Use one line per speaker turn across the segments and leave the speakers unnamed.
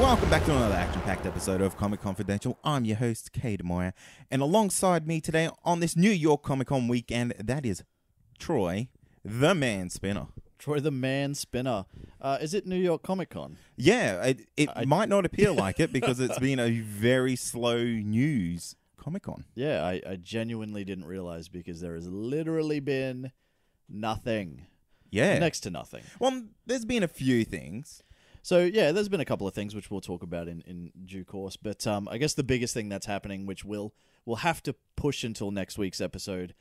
Welcome back to another action-packed episode of Comic Confidential. I'm your host, Cade Moyer, and alongside me today on this New York Comic Con weekend, that is Troy, the Man Spinner.
Troy the Man Spinner. Is it New York Comic Con?
Yeah, it might not appear like it because it's been a very slow news Comic Con.
Yeah, I genuinely didn't realize because there has literally been nothing.
Yeah.
Next to nothing.
Well, there's been a few things.
So, yeah, there's been a couple of things which we'll talk about in due course. But I guess the biggest thing that's happening, which we'll have to push until next week's episode,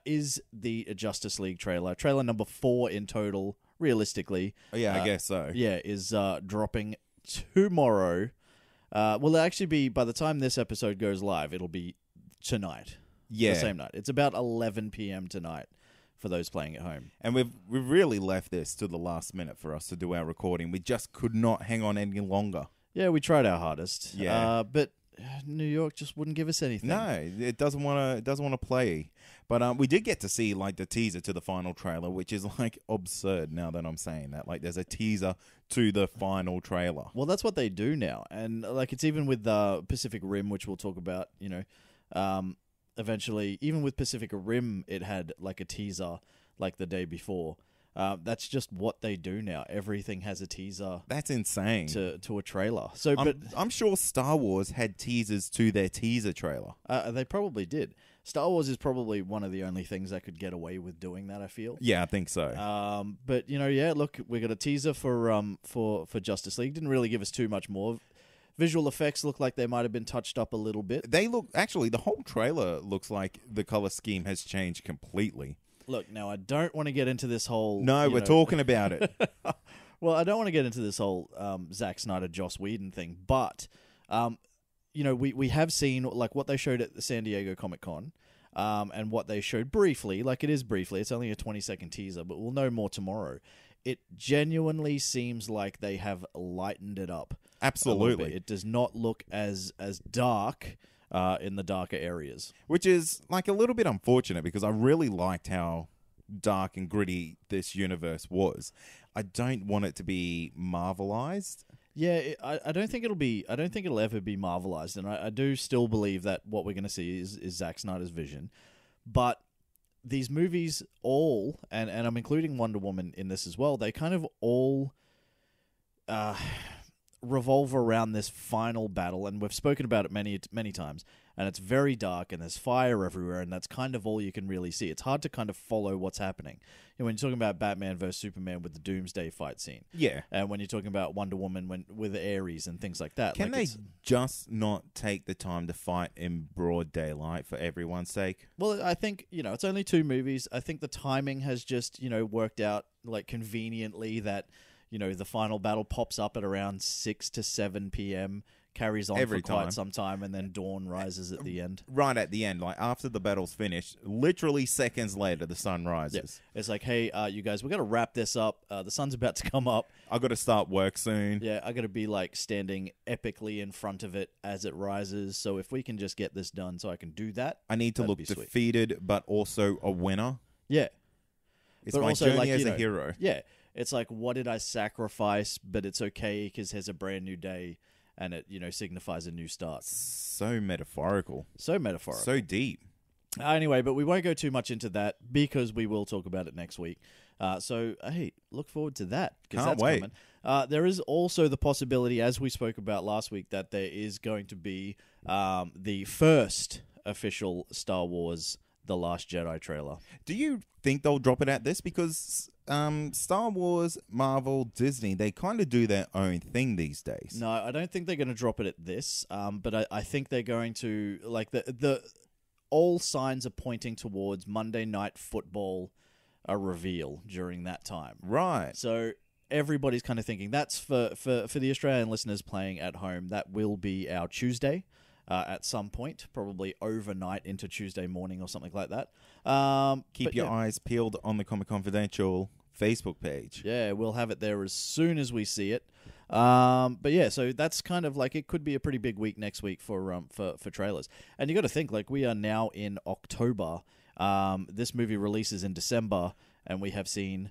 is the Justice League trailer. Trailer number 4 in total, realistically.
Oh, yeah, I guess so.
Yeah, is dropping tomorrow. Will actually be, by the time this episode goes live, it'll be tonight.
Yeah.
The same night. It's about 11 p.m. tonight for those playing at home.
And we've really left this to the last minute for us to do our recording. We just could not hang on any longer.
Yeah, we tried our hardest.
Yeah.
But New York just wouldn't give us anything.
No, it doesn't want to play. But we did get to see like the teaser to the final trailer, which is like absurd now that I'm saying that. Like there's a teaser to the final trailer.
Well, that's what they do now. And like it's even with Pacific Rim, which we'll talk about, eventually. Even with Pacific Rim, it had like a teaser like the day before. That's just what they do now. Everything has a teaser.
That's insane.
To a trailer. So,
I'm sure Star Wars had teasers to their teaser trailer.
They probably did. Star Wars is probably one of the only things that could get away with doing that, I feel.
Yeah, I think so.
But yeah, look, we got a teaser for Justice League. Didn't really give us too much more. Visual effects look like they might have been touched up a little bit.
Actually, the whole trailer looks like the color scheme has changed completely.
Look, now I don't want to get into this whole...
No, we're talking about it.
Well, I don't want to get into this whole Zack Snyder, Joss Whedon thing, but, we have seen like what they showed at the San Diego Comic-Con and what they showed briefly, like it is briefly, it's only a 20-second teaser, but we'll know more tomorrow. It genuinely seems like they have lightened it up.
Absolutely.
It does not look as dark in the darker areas.
Which is like a little bit unfortunate because I really liked how dark and gritty this universe was. I don't want it to be Marvelized.
Yeah, I don't think it'll ever be Marvelized, and I do still believe that what we're going to see is Zack Snyder's vision. But these movies all, and I'm including Wonder Woman in this as well, they kind of all revolve around this final battle, and we've spoken about it many times, and it's very dark and there's fire everywhere, and that's kind of all you can really see. It's hard to kind of follow what's happening. When you're talking about Batman versus Superman with the Doomsday fight scene,
yeah,
and when you're talking about Wonder Woman with Ares and things like that,
can they just not take the time to fight in broad daylight for everyone's sake?
Well, I think it's only 2 movies. I think the timing has just worked out like conveniently that the final battle pops up at around 6 to 7 p.m., carries on for quite some time, and then dawn rises at the end.
Right at the end, like after the battle's finished, literally seconds later, the sun rises.
Yeah. It's like, hey, you guys, we got to wrap this up. The sun's about to come up.
I got to start work soon.
Yeah, I got to be like standing epically in front of it as it rises. So if we can just get this done, so I can do that.
I need to look defeated, but also a winner.
Yeah,
it's my journey as a hero.
Yeah. It's like, what did I sacrifice? But it's okay because there's a brand new day, and it signifies a new start.
So metaphorical.
So metaphorical.
So deep.
Anyway, but we won't go too much into that because we will talk about it next week. So hey, look forward to that because that's
wait.
coming. There is also the possibility, as we spoke about last week, that there is going to be the first official Star Wars The Last Jedi trailer.
Do you think they'll drop it at this? Because Star Wars, Marvel, Disney, they kind of do their own thing these days.
No, I don't think they're going to drop it at this. But I think they're going to, like, the all signs are pointing towards Monday Night Football a reveal during that time.
Right.
So everybody's kind of thinking that's for the Australian listeners playing at home. That will be our Tuesday. At some point, probably overnight into Tuesday morning or something like that.
Keep your eyes peeled on the Comic Confidential Facebook page.
Yeah, we'll have it there as soon as we see it. But yeah, so that's kind of like, it could be a pretty big week next week for trailers. And you got to think, like, we are now in October. This movie releases in December, and we have seen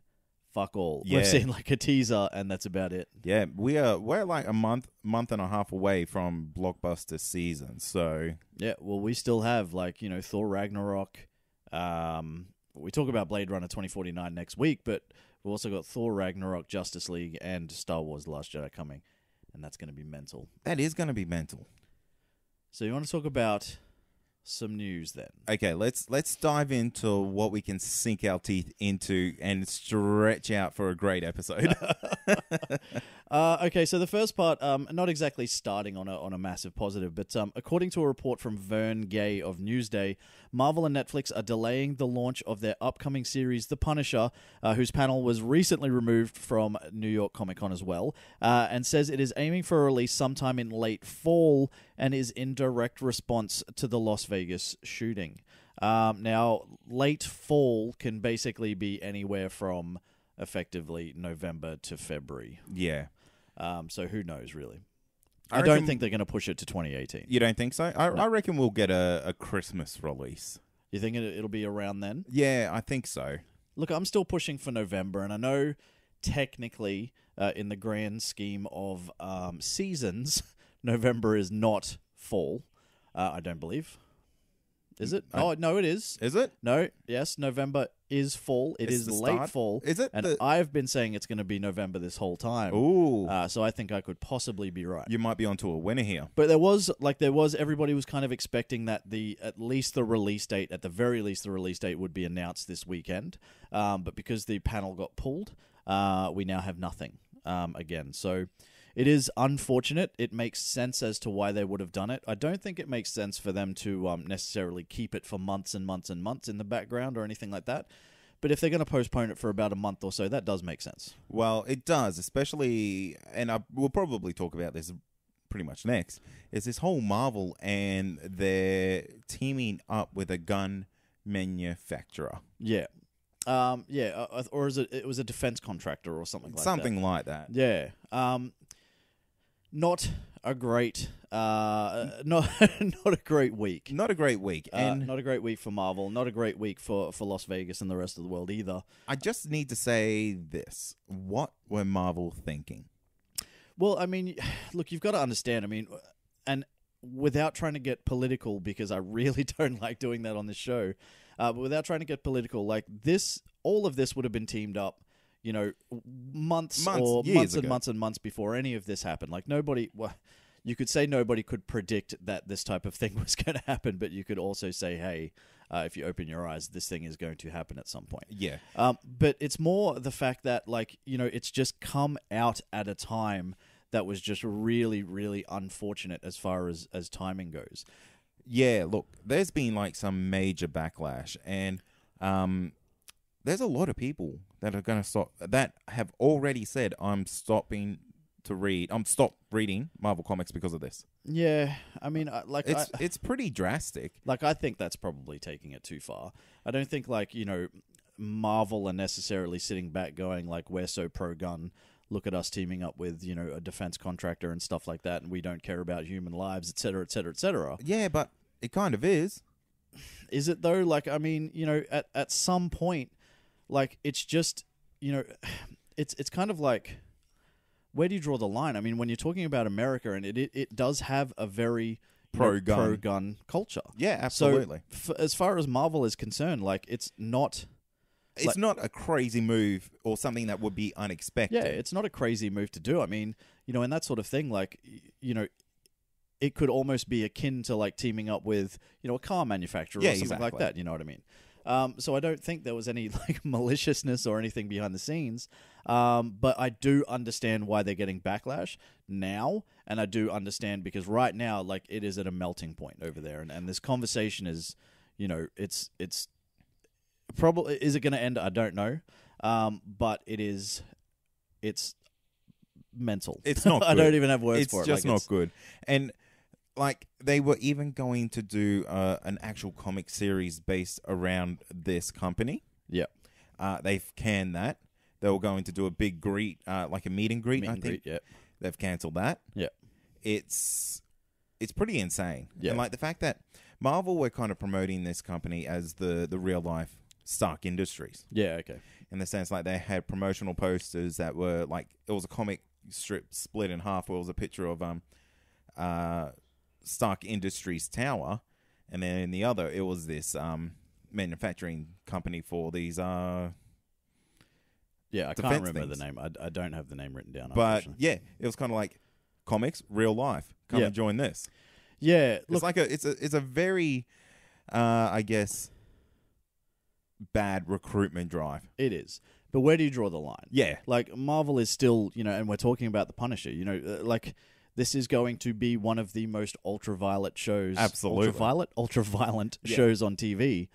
fuck all.
Yeah.
We've seen like a teaser, and that's about it.
Yeah, we're like a month and a half away from blockbuster season. So
Yeah, well, we still have like Thor Ragnarok. We talk about Blade Runner 2049 next week, but we've also got Thor Ragnarok, Justice League, and Star Wars: The Last Jedi coming, and that's going to be mental.
that is going to be mental.
So you want to talk about some news then?
Okay, let's dive into what we can sink our teeth into and stretch out for a great episode.
Okay, so the first part, not exactly starting on a massive positive, but according to a report from Vern Gay of Newsday, Marvel and Netflix are delaying the launch of their upcoming series, The Punisher, whose panel was recently removed from New York Comic Con as well, and says it is aiming for a release sometime in late fall and is in direct response to the Las Vegas shooting. Now, late fall can basically be anywhere from effectively November to February.
Yeah.
So who knows, really?
I
I don't
reckon-
think they're going to push it to 2018.
You don't think so? I reckon we'll get a Christmas release.
You think it'll be around then?
Yeah, I think so.
Look, I'm still pushing for November, and I know technically, in the grand scheme of seasons, November is not fall. I don't believe. Is it? Oh, no, it is.
Is it?
No, yes, November is fall. It
It's
is
the
late
start?
fall.
Is it?
And I've been saying it's going to be November this whole time.
Ooh.
So I think I could possibly be right.
You might be onto a winner here.
But everybody was kind of expecting that at the very least, the release date would be announced this weekend. But because the panel got pulled, we now have nothing again. So it is unfortunate. It makes sense as to why they would have done it. I don't think it makes sense for them to necessarily keep it for months and months and months in the background or anything like that. But if they're going to postpone it for about a month or so, that does make sense.
Well, it does, especially, and we'll probably talk about this pretty much next, is this whole Marvel and they're teaming up with a gun manufacturer.
Yeah. Or is it was a defense contractor or something like that.
Something like that.
Yeah. Not a great not a great week.
Not a great week. And
Not a great week for Marvel. Not a great week for Las Vegas and the rest of the world either.
I just need to say this. What were Marvel thinking?
Well, I mean, look, you've got to understand. I mean, and without trying to get political, because I really don't like doing that on this show, but without trying to get political, like all of this would have been teamed up, months and months before any of this happened. Like you could say nobody could predict that this type of thing was going to happen, but you could also say, hey, if you open your eyes, this thing is going to happen at some point.
Yeah.
But it's more the fact that, it's just come out at a time that was just really, really unfortunate as far as timing goes.
Yeah, look, there's been some major backlash, and there's a lot of people that are going to stop, that have already said, I'm stop reading Marvel Comics because of this.
Yeah, I mean,
It's pretty drastic.
I think that's probably taking it too far. I don't think Marvel are necessarily sitting back going we're so pro-gun. Look at us teaming up with a defense contractor and stuff like that, and we don't care about human lives, et cetera, et cetera, et cetera.
Yeah, but it kind of is.
Is it though? I mean, at some point, it's just it's kind of where do you draw the line? I mean, when you're talking about America, and it does have a very pro-gun culture.
Yeah, absolutely.
So, as far as Marvel is concerned, it's not.
It's not a crazy move or something that would be unexpected.
Yeah, it's not a crazy move to do. I mean, and that sort of thing, it could almost be akin to teaming up with, a car manufacturer or something like that. You know what I mean? So I don't think there was any maliciousness or anything behind the scenes. But I do understand why they're getting backlash now, and I do understand because right now, it is at a melting point over there, and this conversation is, it's probably, is it going to end? I don't know. But it's mental.
It's not good.
I don't even have words
it's
for it.
It's just not good. And they were even going to do an actual comic series based around this company.
Yeah.
They've canned that. They were going to do a big greet, a meet and greet, I think.
Yeah.
They've cancelled that.
Yeah.
It's pretty insane.
Yeah.
And the fact that Marvel were kind of promoting this company as the real life Stark Industries.
Yeah, okay.
In the sense, like, they had promotional posters that were like, it was a comic strip split in half where it was a picture of Stark Industries Tower, and then in the other it was this manufacturing company for these
Yeah, I can't
defense
remember
things.
the name. I don't have the name written down.
But
unfortunately.
yeah, it was kind of like comics, real life. Come
Yeah.
and join this.
Yeah,
It's like it's a very I guess bad recruitment drive.
it is. But where do you draw the line?
Yeah.
Like, Marvel is still, and we're talking about the Punisher. Like, this is going to be one of the most ultraviolet shows.
Absolutely.
Ultraviolent
Yeah.
shows on TV.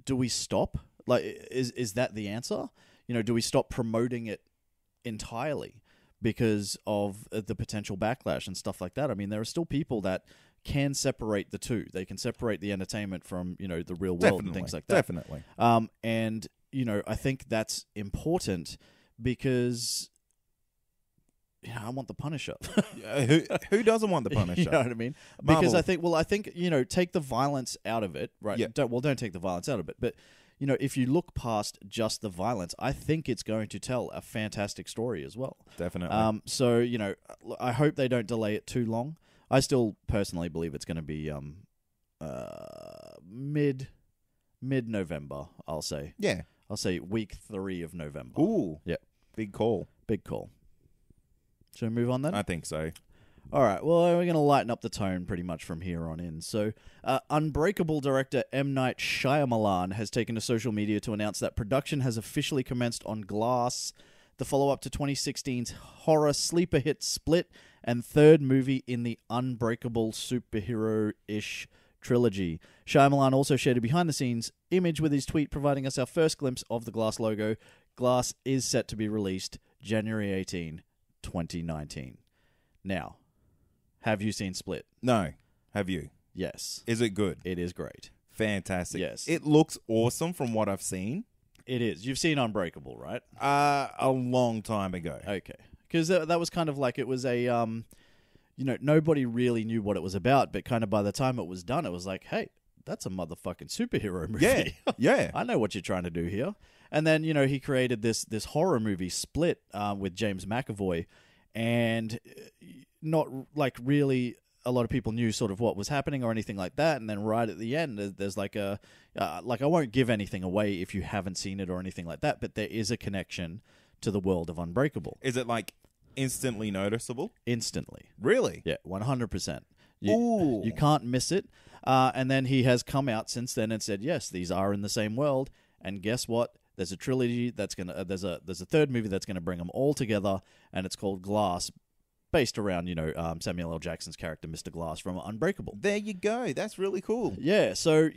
Do we stop? Like, is that the answer? Do we stop promoting it entirely because of the potential backlash and stuff like that? I mean, there are still people that can separate the two. They can separate the entertainment from, the real world and things like that.
Definitely.
And I think that's important because I want the Punisher.
Who doesn't want the Punisher?
You know what I mean?
Marvel.
Because I think, take the violence out of it, right?
Yeah.
Don't take the violence out of it. But, if you look past just the violence, I think it's going to tell a fantastic story as well.
Definitely.
So, I hope they don't delay it too long. I still personally believe it's going to be mid-November, I'll say.
Yeah.
I'll say week 3 of November.
Ooh.
Yeah.
Big call.
Big call. Should we move on then?
I think so.
All right. Well, we're going to lighten up the tone pretty much from here on in. So, Unbreakable director M. Night Shyamalan has taken to social media to announce that production has officially commenced on Glass, the follow-up to 2016's horror sleeper hit Split, and third movie in the Unbreakable superhero-ish trilogy. Shyamalan also shared a behind-the-scenes image with his tweet, providing us our first glimpse of the Glass logo. Glass is set to be released January 18, 2019. Now, have you seen Split?
No. Have you?
Yes.
Is it good?
It is great.
Fantastic.
Yes.
It looks awesome from what I've seen.
It is. You've seen Unbreakable, right?
A long time ago.
Okay. Because that was kind of like, it was a, nobody really knew what it was about, but kind of by the time it was done, it was like, hey, that's a motherfucking superhero movie.
Yeah. Yeah.
I know what you're trying to do here. And then, he created this horror movie, Split, with James McAvoy, and not like really a lot of people knew sort of what was happening or anything like that. And then right at the end, there's like I won't give anything away if you haven't seen it or anything like that, but there is a connection to the world of Unbreakable.
Is it like instantly noticeable?
Instantly.
Really?
Yeah, 100%.
Ooh.
You can't miss it. And then he has come out since then and said, yes, these are in the same world. And guess what? There's a trilogy that's gonna. There's a third movie that's gonna bring them all together, and it's called Glass, based around Samuel L. Jackson's character, Mr. Glass from Unbreakable.
There you go. That's really cool.
Yeah, so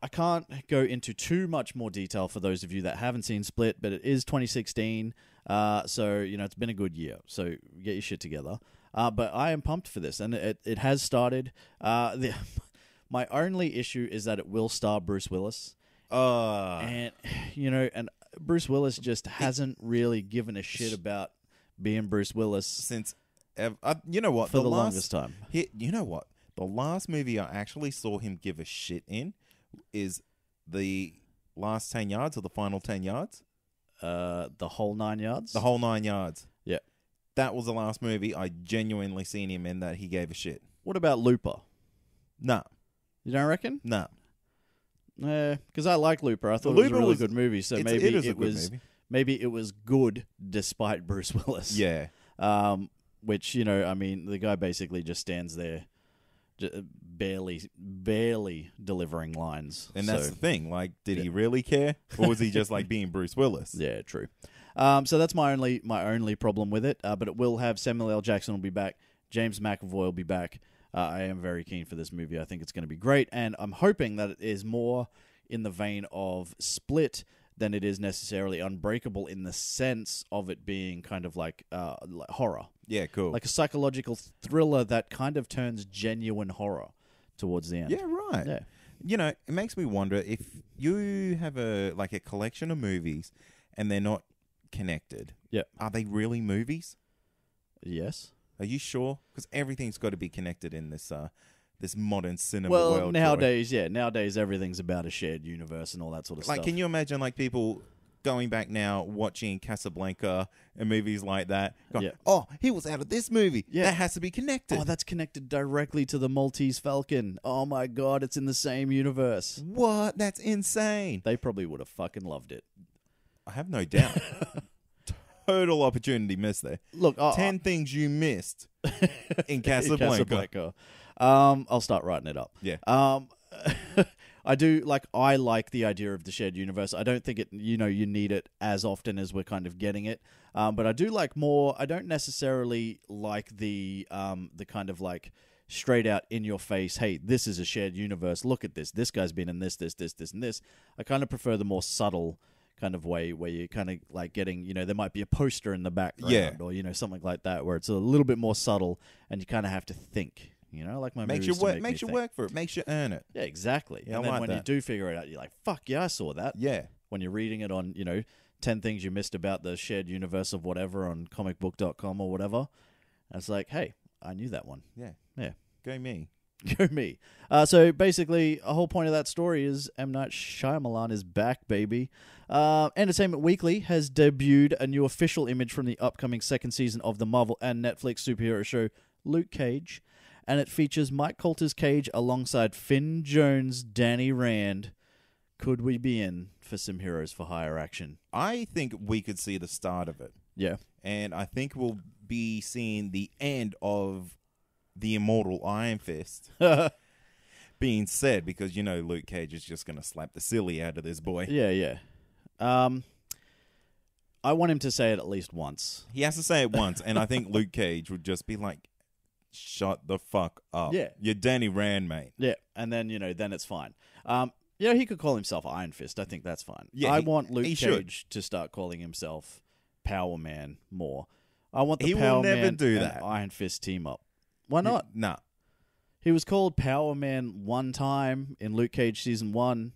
I can't go into too much more detail for those of you that haven't seen Split, but it is 2016, so it's been a good year. So get your shit together. But I am pumped for this, and it has started. My only issue is that it will star Bruce Willis. And Bruce Willis just hasn't really given a shit about being Bruce Willis
Since you know what?
for the longest time.
You know what? The last movie I actually saw him give a shit in is the last 10 yards or the final 10 yards.
The whole 9 yards.
The whole 9 yards.
Yeah.
That was the last movie I genuinely seen him in that he gave a shit.
What about Looper?
No.
You don't reckon?
No.
Because I like Looper. I thought it was
Looper
a really
was-
good movie. So
it
maybe
is a
it
good
was
movie.
maybe it was good despite Bruce Willis.
Yeah.
Which the guy basically just stands there, barely delivering lines.
And that's
So-
the thing. Like, did he really care? Or was he just like being Bruce Willis?
Yeah, true. So that's my only problem with it. But it will have Samuel L. Jackson will be back. James McAvoy will be back. I am very keen for this movie. I think it's going to be great, and I'm hoping that it is more in the vein of Split than it is necessarily Unbreakable in the sense of it being kind of like horror,
Yeah, cool.
like a psychological thriller that kind of turns genuine horror towards the end.
yeah, right.
Yeah.
It makes me wonder if you have a collection of movies and they're not connected.
Yeah.
Are they really movies?
Yes.
Are you sure? Because everything's got to be connected in this this modern cinema
Well,
world. Troy.
nowadays everything's about a shared universe and all that sort of
Like,
stuff.
can you imagine like people going back now watching Casablanca and movies like that? Going,
Yeah.
oh, he was out of this movie.
Yeah.
That has to be connected.
Oh, that's connected directly to the Maltese Falcon. Oh my god, it's in the same universe.
What? That's insane.
They probably would have fucking loved it.
I have no doubt. Total opportunity missed there.
Look,
10 things you missed in Casablanca.
I'll start writing it up.
Yeah.
I like the idea of the shared universe. I don't think you need it as often as we're kind of getting it. But I do like more. I don't necessarily like the kind of like straight out in your face, hey, this is a shared universe. Look at this. This guy's been in this, and this. I kind of prefer the more subtle kind of way where you're kind of like getting, there might be a poster in the background or, something like that where it's a little bit more subtle and you kind of have to think, like my
makes
movies
you work,
to make
makes
me
you
think.
work for it, makes you earn it.
Yeah, exactly.
Yeah,
and
I
then
like
when you
that.
do figure it out, you're like, fuck yeah, I saw that.
Yeah.
When you're reading it on, 10 things you missed about the shared universe of whatever on comicbook.com or whatever. And it's like, hey, I knew that one.
Yeah.
Yeah.
Go me.
Go me. So basically, a whole point of that story is M. Night Shyamalan is back, baby. Entertainment Weekly has debuted a new official image from the upcoming second season of the Marvel and Netflix superhero show Luke Cage, and it features Mike Coulter's Cage alongside Finn Jones, Danny Rand. Could we be in for some Heroes for Hire action?
I think we could see the start of it.
Yeah.
And I think we'll be seeing the end of the immortal Iron Fist being said, because Luke Cage is just going to slap the silly out of this boy.
Yeah. I want him to say it at least once.
He has to say it once, and I think Luke Cage would just be like, shut the fuck up.
Yeah.
You're Danny Rand, mate.
Yeah, and then, then it's fine. He could call himself Iron Fist. I think that's fine.
Yeah,
I want Luke
he
Cage to start calling himself Power Man more. I want the
He will
Power
never
Man
do
and
that.
Iron Fist team up. Why not?
Nah.
He was called Power Man one time in Luke Cage Season 1.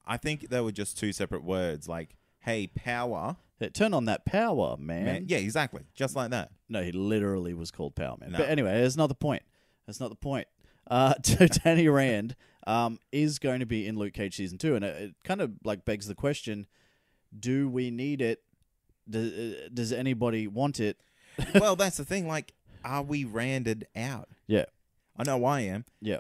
I think they were just two separate words, like, hey, power.
Hey, turn on that power, man.
Yeah, exactly. Just like that.
No, he literally was called Power Man.
No.
But anyway, that's not the point. So Danny Rand is going to be in Luke Cage Season 2, and it kind of like begs the question, do we need it? Does anybody want it?
Well, that's the thing. Like, are we Randed out?
Yeah.
I know I am.
Yeah.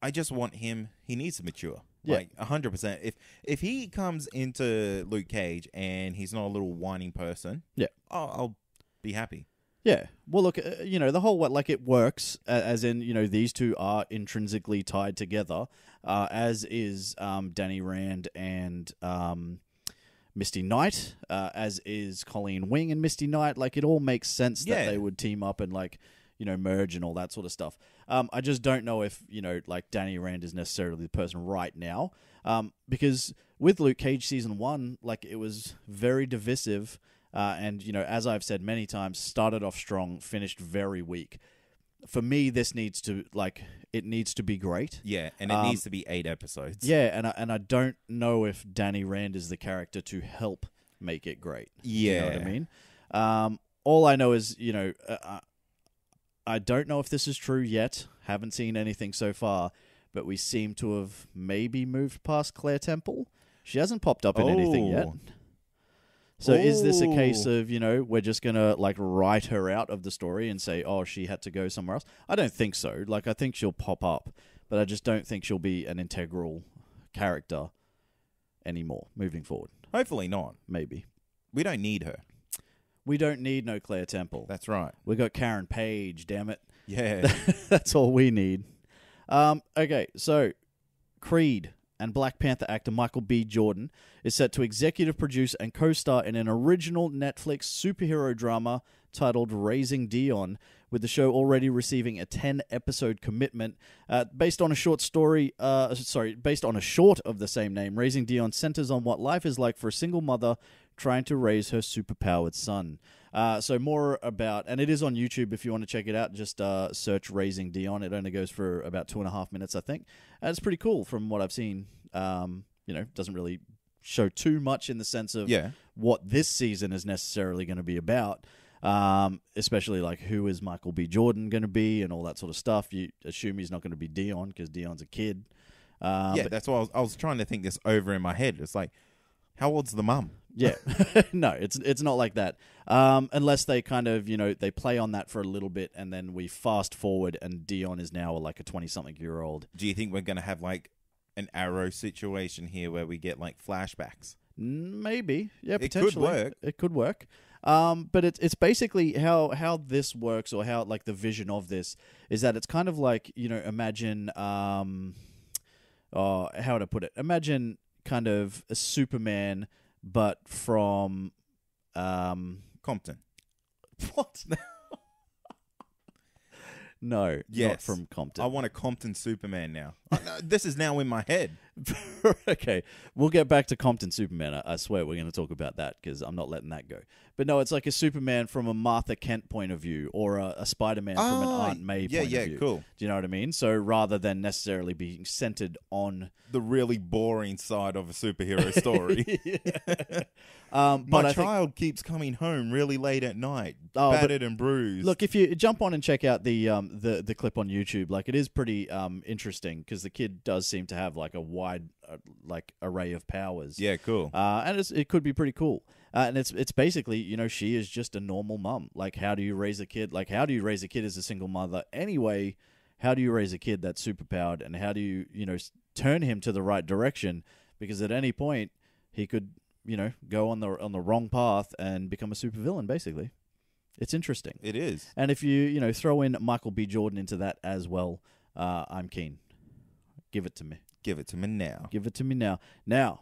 I just want him. He needs to mature.
Yeah.
Like 100%. If he comes into Luke Cage and he's not a little whining person,
Yeah.
I'll be happy.
Yeah. Well, look, the whole like it works, as in, these two are intrinsically tied together, as is Danny Rand and Misty Knight, as is Colleen Wing and Misty Knight. Like, it all makes sense that they would team up and like, merge and all that sort of stuff. I just don't know if, like Danny Rand is necessarily the person right now. Because with Luke Cage Season 1, like, it was very divisive. And, as I've said many times, started off strong, finished very weak. For me, this needs to, it needs to be great.
Yeah, and it needs to be 8 episodes.
Yeah, and I don't know if Danny Rand is the character to help make it great.
Yeah.
You know what I mean? All I know is, I don't know if this is true yet. Haven't seen anything so far, but we seem to have maybe moved past Claire Temple. She hasn't popped up in anything yet. So is this a case of, we're just going to like write her out of the story and say, oh, she had to go somewhere else? I don't think so. Like, I think she'll pop up, but I just don't think she'll be an integral character anymore moving forward.
Hopefully not.
Maybe.
We don't need her.
We don't need no Claire Temple.
That's right.
We got Karen Page, damn it.
Yeah.
That's all we need. Okay, so Creed and Black Panther actor Michael B. Jordan is set to executive produce and co-star in an original Netflix superhero drama titled Raising Dion, with the show already receiving a 10-episode commitment. Based on a short of the same name, Raising Dion centers on what life is like for a single mother trying to raise her superpowered son. So more about, and it is on YouTube if you want to check it out, just search Raising Dion. It only goes for about 2.5 minutes, I think. And it's pretty cool from what I've seen. Doesn't really show too much in the sense of what this season is necessarily going to be about. Especially like who is Michael B. Jordan going to be and all that sort of stuff. You assume he's not going to be Dion because Dion's a kid.
Yeah, that's why I was trying to think this over in my head. It's like, how old's the mum?
Yeah, no, it's not like that. Unless they kind of they play on that for a little bit, and then we fast forward, and Dion is now like a 20-something-year-old.
Do you think we're gonna have like an Arrow situation here where we get like flashbacks?
Maybe, yeah,
It could
potentially.
work.
It could work. But it's basically how this works, or how like the vision of this is that it's kind of like imagine how would I put it? Imagine kind of a Superman, but from
Compton.
what? No,
Yes.
not from Compton.
I want a Compton Superman now. This is now in my head.
Okay, we'll get back to Compton Superman. I swear we're going to talk about that because I'm not letting that go. But no, it's like a Superman from a Martha Kent point of view, or a Spider-Man from an Aunt May point of view.
Yeah, cool.
Do you know what I mean? So rather than necessarily being centered on
The really boring side of a superhero story.
but
My
I think,
child keeps coming home really late at night,
Oh, but-
battered and bruised.
look, if you jump on and check out the clip on YouTube, like it is pretty interesting because the kid does seem to have like a wide like array of powers.
Yeah, cool.
And it could be pretty cool. And it's basically, she is just a normal mum. Like, how do you raise a kid? Like, how do you raise a kid as a single mother? Anyway, how do you raise a kid that's superpowered? And how do you, turn him to the right direction? Because at any point, he could, go on the wrong path and become a supervillain, basically. It's interesting.
It is.
And if you, throw in Michael B. Jordan into that as well, I'm keen. Give it to me.
Give it to me now.
Give it to me now. Now,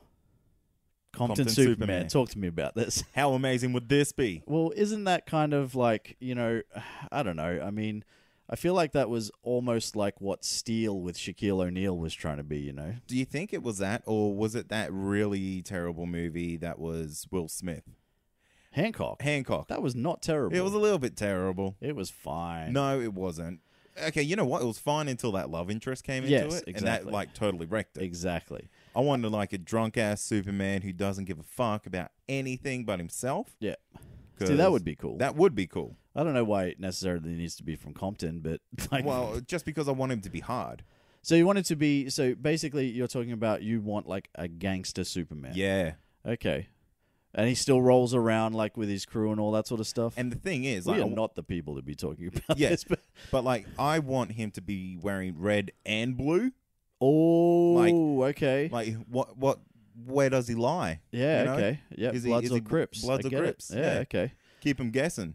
Compton Superman. Talk to me about this.
How amazing would this be?
Well, isn't that kind of like, I don't know. I mean, I feel like that was almost like what Steel with Shaquille O'Neal was trying to be,
Do you think it was that, or was it that really terrible movie that was Will Smith?
Hancock.
Hancock.
That was not terrible.
It was a little bit terrible.
It was fine.
No, it wasn't. Okay, you know what? It was fine until that love interest came into
Yes,
it, and
exactly.
that like totally wrecked it.
Exactly.
I wanted like a drunk ass Superman who doesn't give a fuck about anything but himself.
Yeah.
'Cause
See, that would be cool.
That would be cool.
I don't know why it necessarily needs to be from Compton, but like,
Well, just because I want him to be hard.
so you want it to be, so basically you're talking about you want like a gangster Superman.
Yeah.
Okay. And he still rolls around like with his crew and all that sort of stuff.
And the thing is,
we
like,
are not the people to be talking about
Yeah.
this.
but like, I want him to be wearing red and blue.
Okay.
Like, where does he lie?
Yeah,
you know?
okay. Yeah,
Is he-
Bloods
is
or
he
Crips.
Bloods
I
or
get it.
Crips?
Yeah,
Yeah.
okay.
Keep him guessing.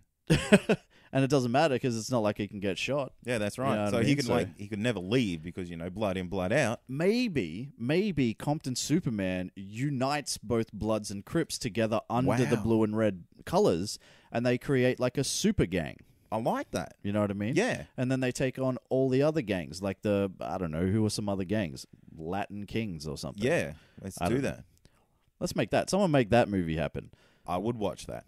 And it doesn't matter because it's not like he can get shot.
Yeah, that's right.
know what
So
I
he
mean?
could
So-
he could never leave because blood in, blood out.
Maybe Compton Superman unites both Bloods and Crips together under the
Wow.
blue and red colors, and they create like a super gang.
I like that.
You know what I mean?
Yeah.
And then they take on all the other gangs, like I don't know, who are some other gangs? Latin Kings or something.
Yeah. Let's
I
do
don't
that.
Let's make that. Someone make that movie happen.
I would watch that.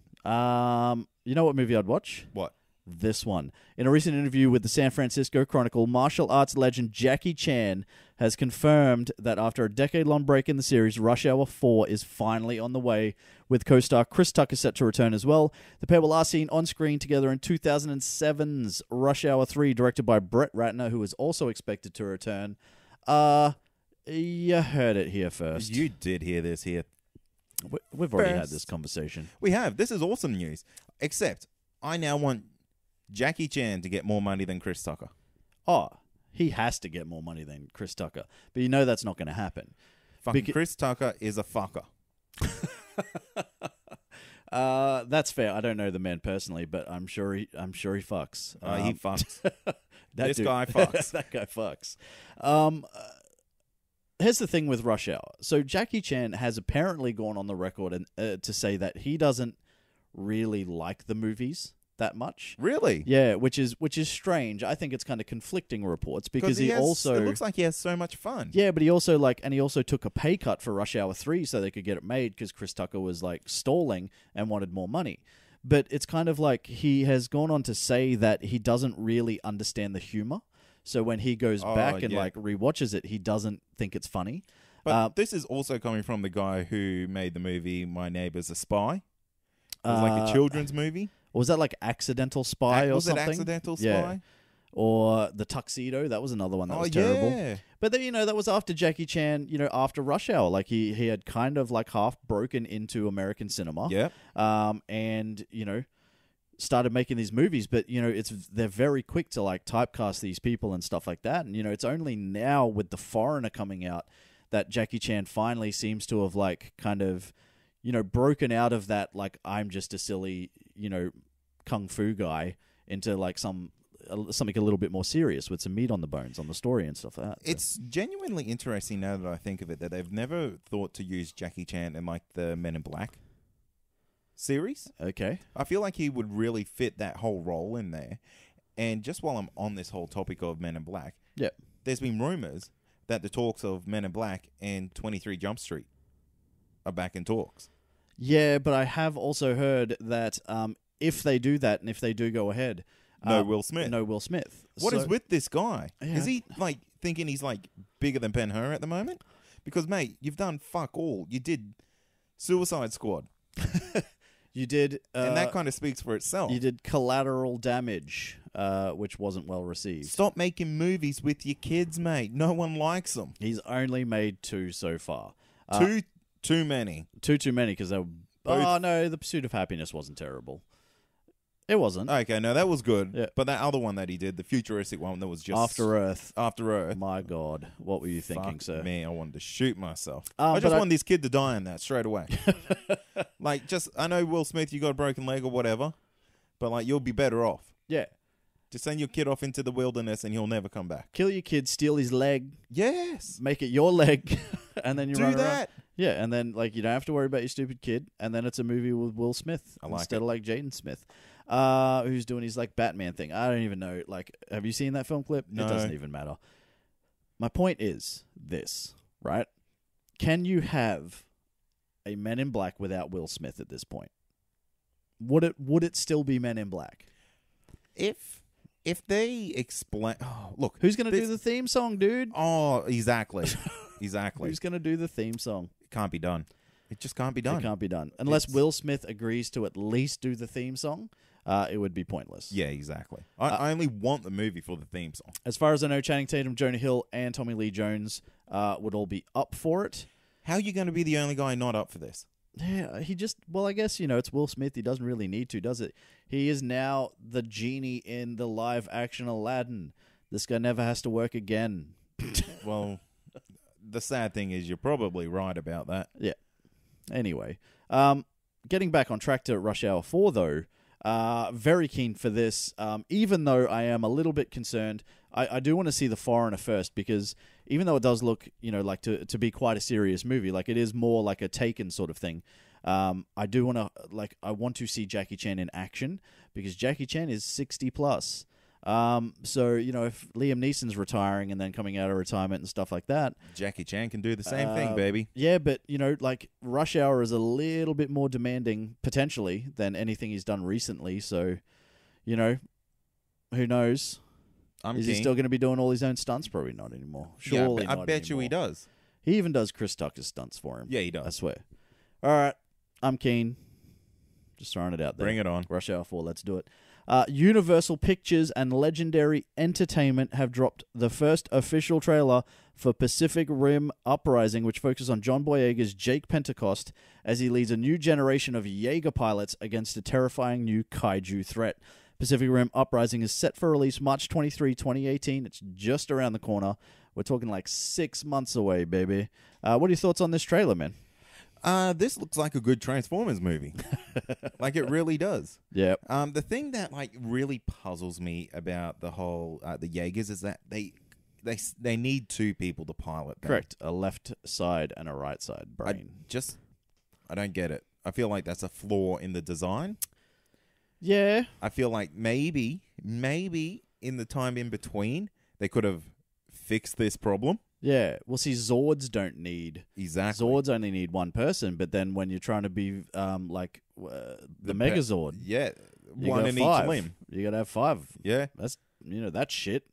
You know what movie I'd watch?
What?
This one. In a recent interview with the San Francisco Chronicle, martial arts legend Jackie Chan has confirmed that after a decade-long break in the series, Rush Hour 4 is finally on the way, with co-star Chris Tucker set to return as well. The pair were last seen on screen together in 2007's Rush Hour 3, directed by Brett Ratner, who is also expected to return. You heard it here first.
You did hear this here.
We've already had
First.
this conversation.
We have. This is awesome news. Except, I now want Jackie Chan to get more money than Chris Tucker.
Oh, he has to get more money than Chris Tucker. But you know that's not going to happen.
Fucking Chris Tucker is a fucker.
That's fair. I don't know the man personally, but I'm sure he fucks.
He fucks.
That
This
dude-
guy fucks.
That guy fucks. Here's the thing with Rush Hour. So Jackie Chan has apparently gone on the record and to say that he doesn't really like the movies that much.
Really?
Yeah, which is strange. I think it's kind of conflicting reports because he also
It looks like he has so much fun.
yeah, but he also took a pay cut for Rush Hour 3 so they could get it made because Chris Tucker was like stalling and wanted more money. But it's kind of like he has gone on to say that he doesn't really understand the humor. So when he goes back and
yeah.
like rewatches it, he doesn't think it's funny.
But this is also coming from the guy who made the movie My Neighbor's a Spy. It was like a children's movie.
Or was that like Accidental Spy or
Was
something?
it Accidental Spy?
Yeah. Or The Tuxedo. That was another one that was terrible.
Yeah.
But then, that was after Jackie Chan, after Rush Hour. Like, he had kind of like half broken into American cinema.
Yep.
And, started making these movies. But, they're very quick to like typecast these people and stuff like that. And, it's only now with The Foreigner coming out that Jackie Chan finally seems to have like kind of, broken out of that, like, I'm just a silly, kung fu guy into like something a little bit more serious with some meat on the bones on the story and stuff like that.
It's genuinely interesting now that I think of it that they've never thought to use Jackie Chan in like the Men in Black series.
Okay.
I feel like he would really fit that whole role in there. And just while I'm on this whole topic of Men in Black,
Yep.
there's been rumors that the talks of Men in Black and 23 Jump Street are back in talks.
Yeah, but I have also heard that if they do that and if they do go ahead,
No Will Smith.
No Will Smith.
What is with this guy?
Yeah.
Is he like thinking he's like bigger than Ben-Hur at the moment? Because mate, you've done fuck all. You did Suicide Squad,
You did,
and that kind of speaks for itself.
You did Collateral Damage, which wasn't well received.
Stop making movies with your kids, mate. No one likes them.
He's only made 2 so far.
Too many.
Too many because they were.
Both-
Oh no, The Pursuit of Happiness wasn't terrible. It wasn't.
Okay, no, that was good.
Yeah.
But that other one that he did, the futuristic one, that was just
After Earth.
After Earth.
My God, what were you thinking,
Fuck
sir?
me, I wanted to shoot myself.
But
I just want this kid to die in that straight away. Like, I know Will Smith, you got a broken leg or whatever, but like, you'll be better off.
Yeah.
Just send your kid off into the wilderness and he'll never come back.
Kill your kid, steal his leg,
Yes.
make it your leg, and then you
Do
run around.
that.
Yeah, and then like you don't have to worry about your stupid kid, and then it's a movie with Will Smith
I like
instead
it.
of like Jaden Smith, who's doing his like Batman thing. I don't even know. Like, have you seen that film clip?
No.
It doesn't even matter. My point is this, right? Can you have a Men in Black without Will Smith at this point? Would it still be Men in Black?
If they explain, look,
Who's gonna do the theme song, dude?
Oh, exactly, exactly.
Who's gonna do the theme song?
It can't be done. It just can't be done.
It can't be done unless
It's-
Will Smith agrees to at least do the theme song. It would be pointless.
Yeah, exactly. I only want the movie for the theme song.
As far as I know, Channing Tatum, Jonah Hill, and Tommy Lee Jones would all be up for it.
How are you going to be the only guy not up for this?
Yeah, I guess, it's Will Smith. He doesn't really need to, does it? He is now the genie in the live-action Aladdin. This guy never has to work again.
Well, the sad thing is you're probably right about that.
Yeah. Anyway, getting back on track to Rush Hour 4, though, very keen for this, even though I am a little bit concerned. I do want to see The Foreigner first, because even though it does look, like to be quite a serious movie, like it is more like a Taken sort of thing, I do want to, I want to see Jackie Chan in action, because Jackie Chan is 60 plus. So, if Liam Neeson's retiring and then coming out of retirement and stuff like that.
Jackie Chan can do the same thing, baby.
Yeah, but, Rush Hour is a little bit more demanding, potentially, than anything he's done recently. So, who knows? Is he still going to be doing all his own stunts? Probably not anymore. Surely
I
not
bet you he
anymore.
does.
He even does Chris Tucker's stunts for him.
Yeah, he
I
does.
swear. All right, I'm keen. Just throwing it out there.
Bring it on.
Rush Hour 4, let's do it. Universal Pictures and Legendary Entertainment have dropped the first official trailer for Pacific Rim Uprising, which focuses on John Boyega's Jake Pentecost as he leads a new generation of Jaeger pilots against a terrifying new kaiju threat. Pacific Rim Uprising is set for release March 23, 2018. It's just around the corner. We're talking like 6 months away, baby. What are your thoughts on this trailer, man?
This looks like a good Transformers movie. Like it really does.
Yeah.
The thing that really puzzles me about the whole the Jaegers is that they need 2 people to pilot them.
Correct. A left side and a right side brain.
I don't get it. I feel like that's a flaw in the design.
Yeah.
I feel like maybe in the time in between they could have fixed this problem.
Yeah. Well, see, Zords don't need...
Exactly.
Zords only need one person, but then when you're trying to be the Megazord,
Yeah.
you
One
gotta
in
have 5.
each limb.
You gotta have 5.
Yeah.
That's that's shit.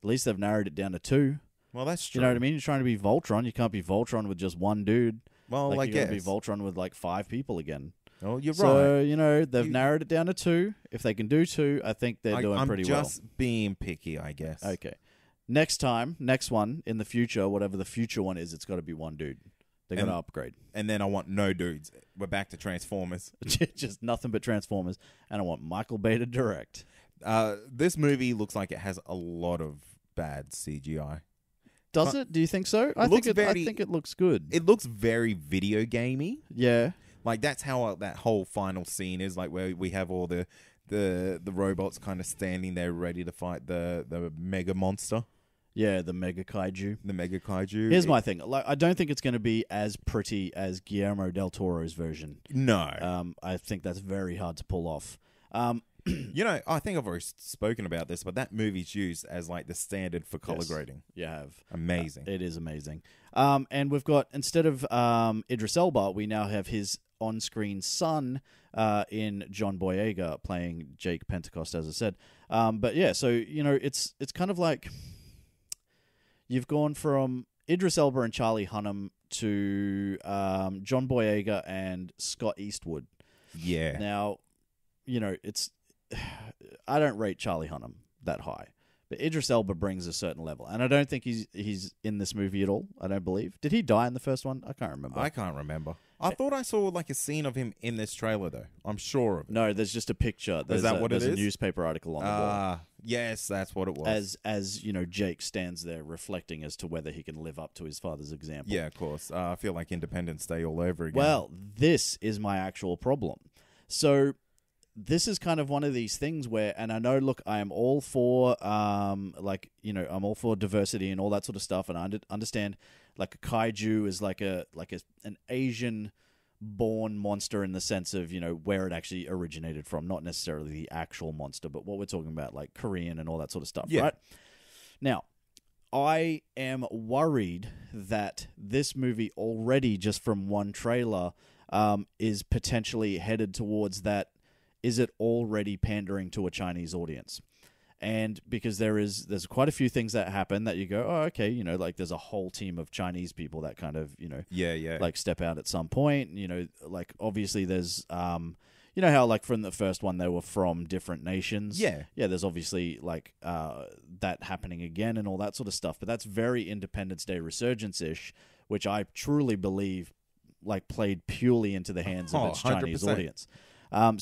At least they've narrowed it down to 2.
Well, that's true.
You know what I mean? You're trying to be Voltron. You can't be Voltron with just one dude.
Well,
You
I
gotta
guess.
be Voltron with 5 people again.
Oh, you're
So,
right.
you know, they've
You-
narrowed it down to 2. If they can do 2, I think they're doing
I'm
pretty
just being picky, I guess.
well. Okay. Next one, in the future, whatever the future one is, it's got to be one dude. They're going to upgrade.
And then I want no dudes. We're back to Transformers.
Just nothing but Transformers. And I want Michael Bay to direct.
This movie looks like it has a lot of bad CGI.
Does it? Do you think so? I
looks
think
very-
I think it looks good.
It looks very video gamey.
Yeah.
Like that's how that whole final scene is. Like where we have all the robots kind of standing there ready to fight the mega monster,
Yeah, the mega kaiju.
the mega kaiju.
Here's my thing. Like, I don't think it's going to be as pretty as Guillermo del Toro's version.
No.
I think that's very hard to pull off.
You know, I think I've already spoken about this, but that movie's used as like the standard for color
Yes.
grading.
You have.
Amazing.
It is amazing. And we've got, instead of Idris Elba, we now have his on-screen son in John Boyega playing Jake Pentecost, as I said. But yeah, so, you know, it's kind of like you've gone from Idris Elba and Charlie Hunnam to John Boyega and Scott Eastwood.
Yeah.
Now, you know, I don't rate Charlie Hunnam that high, but Idris Elba brings a certain level, and I don't think he's in this movie at all. I don't believe. Did he die in the first one? I can't remember.
I can't remember. I thought I saw like a scene of him in this trailer, though. I'm sure of it.
No, there's just a picture. There's
that what it
there's a
is?
newspaper article on the wall.
Yes, that's what it was.
As you know, Jake stands there reflecting as to whether he can live up to his father's example.
Yeah, of course. I feel like Independence Day all over again.
Well, this is my actual problem. So this is kind of one of these things where, and I know, look, I am all for, like, you know, I'm all for diversity and all that sort of stuff, and I understand, like, a kaiju is like an Asian born monster in the sense of, you know, where it actually originated from, not necessarily the actual monster, but what we're talking about, like Korean and all that sort of stuff,
Yeah.
right? Now, I am worried that this movie already, just from one trailer, is potentially headed towards that. Is it already pandering to a Chinese audience? And because there's quite a few things that happen that you go, oh, okay, you know, like there's a whole team of Chinese people that kind of, you know,
yeah.
like step out at some point. You know, like obviously there's, you know how like from the first one they were from different nations.
Yeah.
There's obviously like that happening again and all that sort of stuff. But that's very Independence Day resurgence-ish, which I truly believe like played purely into the hands of its Chinese
100%.
audience.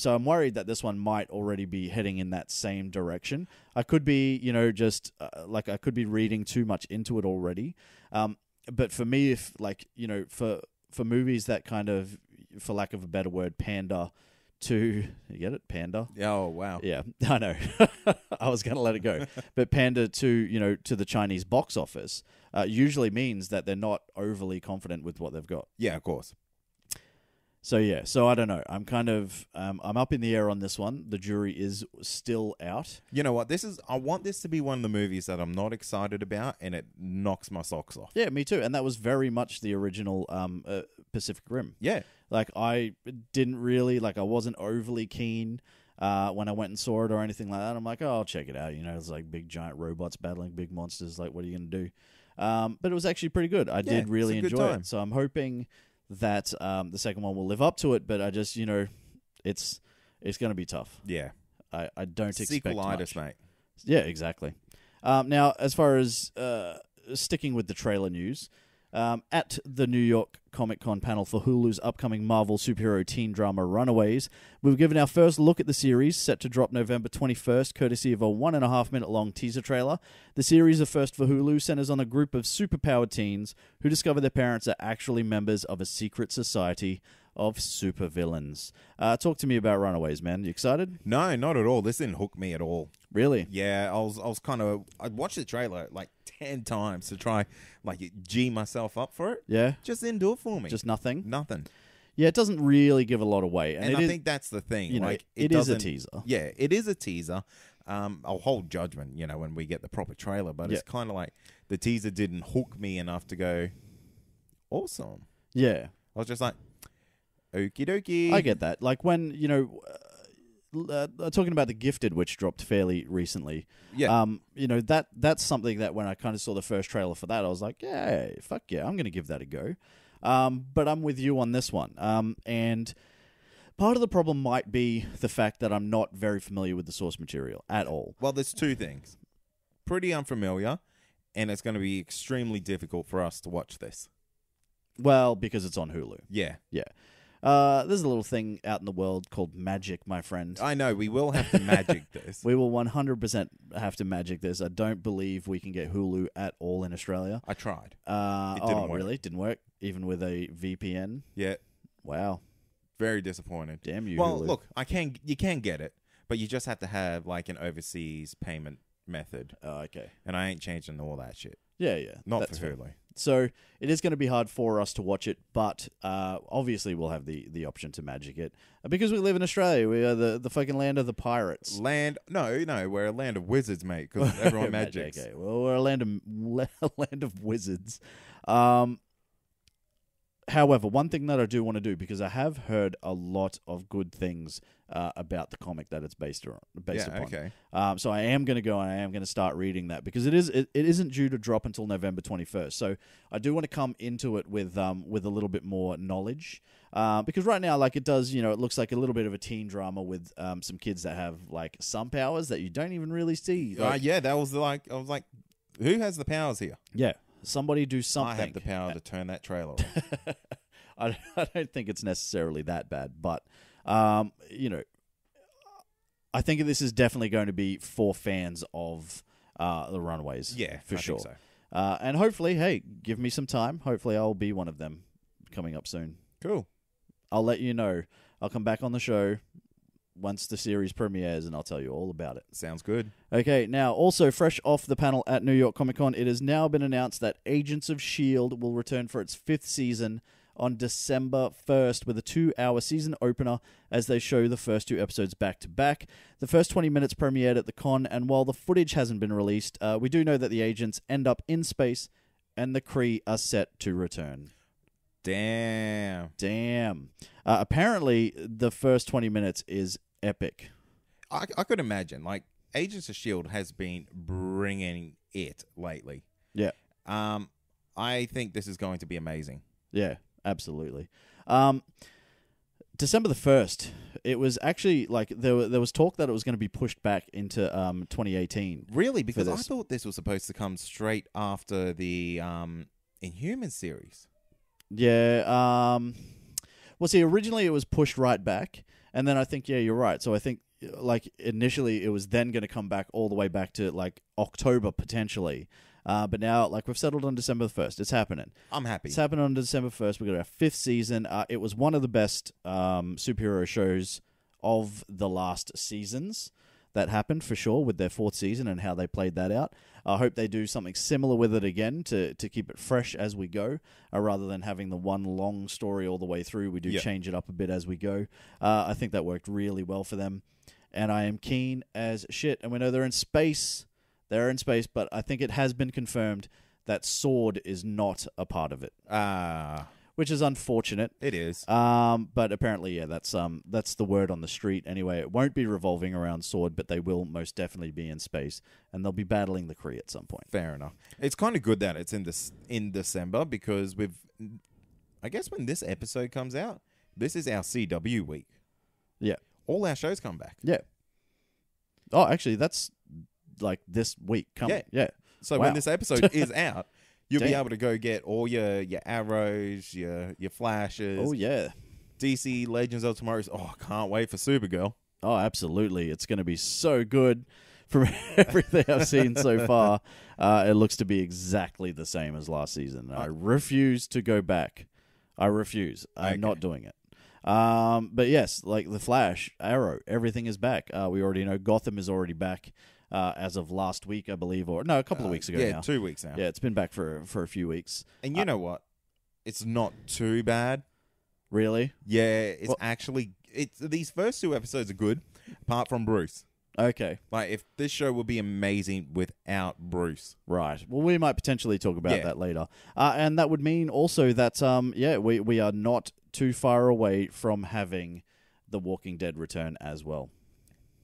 So I'm worried that this one might already be heading in that same direction. I could be, you know, just like I could be reading too much into it already. But for me, if like, you know, for movies that kind of, for lack of a better word, pander to, you get it? Pander?
Oh, wow.
Yeah, I know. I was going to let it go. But pander to, you know, to the Chinese box office usually means that they're not overly confident with what they've got.
Yeah, of course.
So yeah, so I don't know. I'm kind of I'm up in the air on this one. The jury is still out.
You know what? I want this to be one of the movies that I'm not excited about, and it knocks my socks off.
Yeah, me too. And that was very much the original Pacific Rim.
Yeah.
Like I didn't really I wasn't overly keen when I went and saw it or anything like that. I'm like, oh, I'll check it out. You know, it's like big giant robots battling big monsters. Like, what are you gonna do? But it was actually pretty good. I did really
it's a good
enjoy
time.
it. So I'm hoping that the second one will live up to it, but I just, you know, it's going to be tough.
Yeah.
I don't expect
Sequelitis,
much.
mate.
Yeah, exactly. Now, as far as sticking with the trailer news, at the New York Comic Con panel for Hulu's upcoming Marvel superhero teen drama Runaways, we've given our first look at the series, set to drop November 21st, courtesy of a 1.5-minute long teaser trailer. The series, a first for Hulu, centers on a group of superpowered teens who discover their parents are actually members of a secret society of supervillains. Talk to me about Runaways, man. You excited?
No, not at all. This didn't hook me at all.
Really?
Yeah, I was kind of. I watched the trailer like 10 times to try like G myself up for it.
Yeah?
Just didn't do it for me.
Just nothing?
nothing.
Yeah, it doesn't really give a lot away.
And I think that's the thing.
you know,
like
it is a
doesn't-
teaser.
Yeah, it is a teaser. I'll hold judgment, you know, when we get the proper trailer. But it's kind of like the teaser didn't hook me enough to go, awesome.
Yeah.
I was just like, okie dokie.
I get that. Like when, you know, talking about The Gifted, which dropped fairly recently.
Yeah.
You know, that's something that when I kind of saw the first trailer for that, I was like, yeah, fuck yeah, I'm going to give that a go. But I'm with you on this one. Part of the problem might be the fact that I'm not very familiar with the source material at all.
Well, there's two things. Pretty unfamiliar, and it's going to be extremely difficult for us to watch this.
Well, because it's on Hulu.
Yeah.
Yeah. There's a little thing out in the world called magic, my friend.
I know, we will have to magic this.
We will 100% have to magic this. I don't believe we can get Hulu at all in Australia.
I tried.
It
didn't work.
Really? Didn't work? Even with a VPN?
Yeah.
Wow.
Very disappointed.
Damn you,
Well,
Hulu.
look, you can get it, but you just have to have like an overseas payment method.
Oh, okay.
And I ain't changing all that shit.
Yeah, yeah.
Not
that's
for
fair.
Hulu.
So it is going to be hard for us to watch it, but obviously we'll have the option to magic it. Because we live in Australia, we are the fucking land of the pirates.
No, we're a land of wizards, mate, because everyone magics.
Okay, well, we're a land of wizards. However, one thing that I do want to do, because I have heard a lot of good things about the comic that it's based upon.
Okay.
So I am going to go and I am going to start reading that, because it isn't due to drop until November 21st. So I do want to come into it with a little bit more knowledge, because right now, like, it does, it looks like a little bit of a teen drama with some kids that have like some powers that you don't even really see.
Yeah, that was I was like, who has the powers here?
Yeah. Somebody do something.
I have the power to turn that trailer on.
I don't think it's necessarily that bad, but I think this is definitely going to be for fans of the Runaways.
Yeah,
for
I
sure.
think so.
And hopefully, hey, give me some time. Hopefully, I'll be one of them coming up soon.
Cool.
I'll let you know. I'll come back on the show once the series premieres, and I'll tell you all about it.
Sounds good.
Okay, now, also fresh off the panel at New York Comic Con, it has now been announced that Agents of S.H.I.E.L.D. will return for its 5th season on December 1st with a 2-hour season opener as they show the first 2 episodes back-to-back. The first 20 minutes premiered at the con, and while the footage hasn't been released, we do know that the agents end up in space, and the Kree are set to return.
Damn.
Apparently, the first 20 minutes is epic.
I could imagine. Like, Agents of S.H.I.E.L.D. has been bringing it lately.
Yeah.
I think this is going to be amazing.
Yeah, absolutely. December the 1st, it was actually, like, there was talk that it was going to be pushed back into 2018.
Really? Because I thought this was supposed to come straight after the Inhuman series.
Yeah. Well, see, originally it was pushed right back, and then I think, yeah, you're right. So I think, like, initially it was then going to come back all the way back to, like, October potentially. But now, like, we've settled on December the 1st. It's happening.
I'm happy.
It's happening on December 1st. We've got our 5th season. It was one of the best superhero shows of the last seasons that happened, for sure, with their 4th season and how they played that out. I hope they do something similar with it again to keep it fresh as we go, rather than having the one long story all the way through. We do change it up a bit as we go. I think that worked really well for them, and I am keen as shit. And we know they're in space. They're in space, but I think it has been confirmed that S.W.O.R.D. is not a part of it. Which is unfortunate.
It is.
But apparently, yeah, that's the word on the street. Anyway, it won't be revolving around S.W.O.R.D., but they will most definitely be in space, and they'll be battling the Kree at some point.
Fair enough. It's kind of good that it's in December, because I guess when this episode comes out, this is our CW week.
Yeah.
All our shows come back.
Yeah. Oh, actually, that's like this week coming. Yeah.
So when this episode is out, you'll be able to go get all your Arrows, your Flashes.
Oh, yeah.
DC Legends of Tomorrow. Oh, I can't wait for Supergirl.
Oh, absolutely. It's going to be so good. From everything I've seen so far, it looks to be exactly the same as last season. I refuse to go back. I refuse. I'm not doing it. But yes, like The Flash, Arrow, everything is back. We already know Gotham is already back as of last week, I believe, or no, a couple of weeks ago now.
Yeah, 2 weeks now.
Yeah, it's been back for a few weeks.
And you know what? It's not too bad.
Really?
Yeah, these first 2 episodes are good, apart from Bruce.
Okay.
Like, if this show would be amazing without Bruce.
Right. Well, we might potentially talk about that later. And that would mean also that, we are not too far away from having The Walking Dead return as well.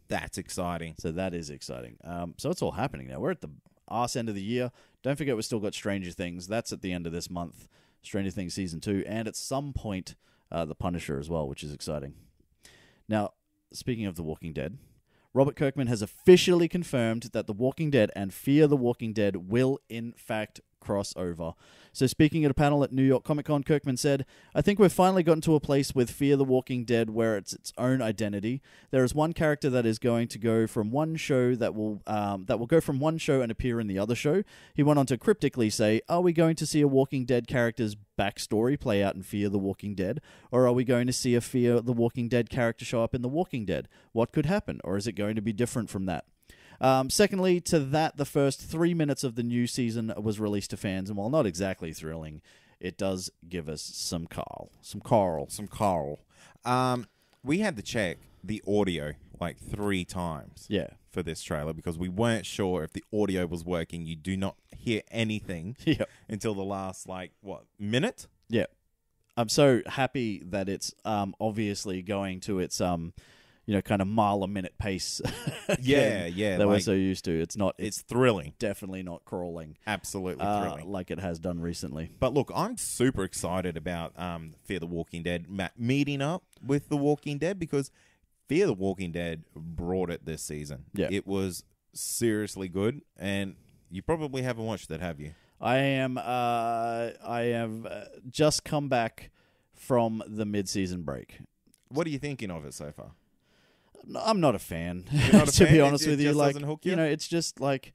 That's exciting.
So that is exciting. So it's all happening now. We're at the arse end of the year. Don't forget we've still got Stranger Things. That's at the end of this month. Stranger Things Season 2. And at some point, The Punisher as well, which is exciting. Now, speaking of The Walking Dead, Robert Kirkman has officially confirmed that The Walking Dead and Fear the Walking Dead will, in fact, cross over. So speaking at a panel at New York Comic Con, Kirkman said, "I think we've finally gotten to a place with Fear the Walking Dead where it's its own identity. There is one character that is going to go from one show that will go from one show and appear in the other show." He went on to cryptically say, "Are we going to see a Walking Dead character's backstory play out in Fear the Walking Dead? Or are we going to see a Fear the Walking Dead character show up in The Walking Dead? What could happen? Or is it going to be different from that?" Secondly, to that, the first 3 minutes of the new season was released to fans, and while not exactly thrilling, it does give us some Carl.
We had to check the audio like 3 times
Yeah.
for this trailer because we weren't sure if the audio was working. You do not hear anything
Yep.
until the last, minute?
Yeah. I'm so happy that it's obviously going to its kind of mile a minute pace.
Yeah.
That we're so used to.
It's thrilling.
Definitely not crawling.
Absolutely thrilling.
Like it has done recently.
But look, I'm super excited about Fear the Walking Dead meeting up with The Walking Dead because Fear the Walking Dead brought it this season.
Yeah.
It was seriously good, and you probably haven't watched it, have you?
I have just come back from the mid-season break.
What are you thinking of it so far?
No, I'm not a fan.
You're not a
to
fan?
be honest
It
with you,
just
like
doesn't hook you?
it's just like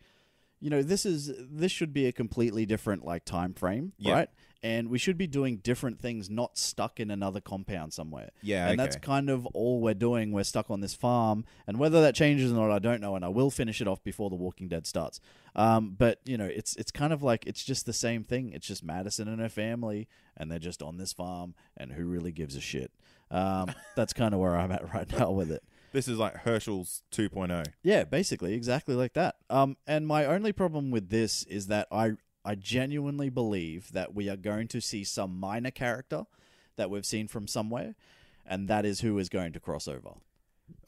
this should be a completely different time frame,
Yeah.
right? And we should be doing different things, not stuck in another compound somewhere.
Yeah,
and that's kind of all we're doing. We're stuck on this farm, and whether that changes or not, I don't know. And I will finish it off before The Walking Dead starts. But it's kind of like it's just the same thing. It's just Madison and her family, and they're just on this farm, and who really gives a shit? That's kind of where I'm at right now with it.
This is like Herschel's 2.0.
Yeah, basically, exactly like that. And my only problem with this is that I genuinely believe that we are going to see some minor character that we've seen from somewhere, and that is who is going to cross over.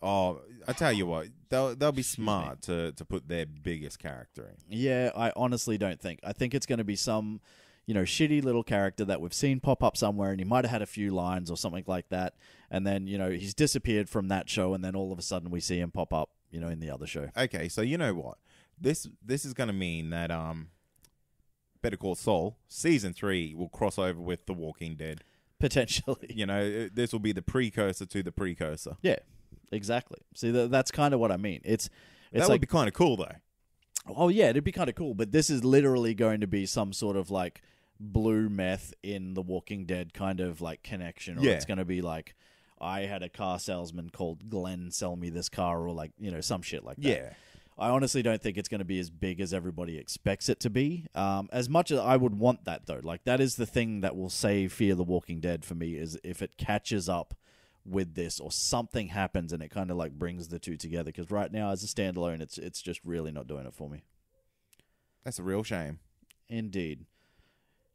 Oh, I tell you what, they'll be smart to put their biggest character in.
Yeah, I honestly don't think. I think it's going to be some, shitty little character that we've seen pop up somewhere, and he might have had a few lines or something like that, and then, he's disappeared from that show, and then all of a sudden we see him pop up, in the other show.
Okay, so you know what? This is going to mean that Better Call Saul Season 3 will cross over with The Walking Dead.
Potentially.
This will be the precursor to the precursor.
Yeah, exactly. See, that's kind of what I mean. It's
that would be kind of cool, though.
Oh, yeah, it'd be kind of cool, but this is literally going to be some sort of, blue meth in The Walking Dead kind of, connection. Or it's going to be I had a car salesman called Glenn sell me this car, or, some shit like that.
Yeah.
I honestly don't think it's going to be as big as everybody expects it to be. As much as I would want that, though. That is the thing that will save Fear the Walking Dead for me, is if it catches up with this or something happens and it kind of, brings the two together. Because right now, as a standalone, it's just really not doing it for me.
That's a real shame.
Indeed.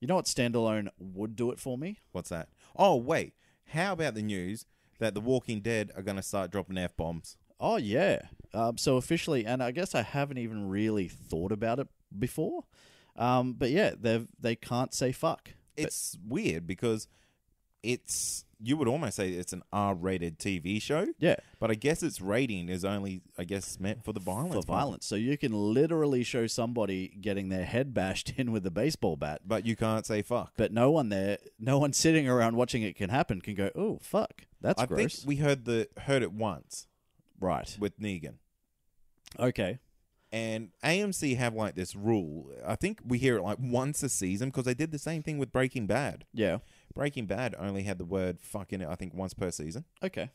You know what standalone would do it for me?
What's that? Oh, wait. How about the news that The Walking Dead are going to start dropping F-bombs?
Oh, yeah. So officially, and I guess I haven't even really thought about it before, but yeah, they can't say fuck.
It's weird because you would almost say it's an R-rated TV show.
Yeah.
But I guess its rating is only, meant for the violence.
For violence. So you can literally show somebody getting their head bashed in with a baseball bat.
But you can't say fuck.
But no one sitting around watching it can go, oh, fuck. That's gross.
I think we heard it once.
Right.
With Negan.
Okay.
And AMC have this rule. I think we hear it once a season because they did the same thing with Breaking Bad.
Yeah.
Breaking Bad only had the word fuck in it, I think, once per season.
Okay.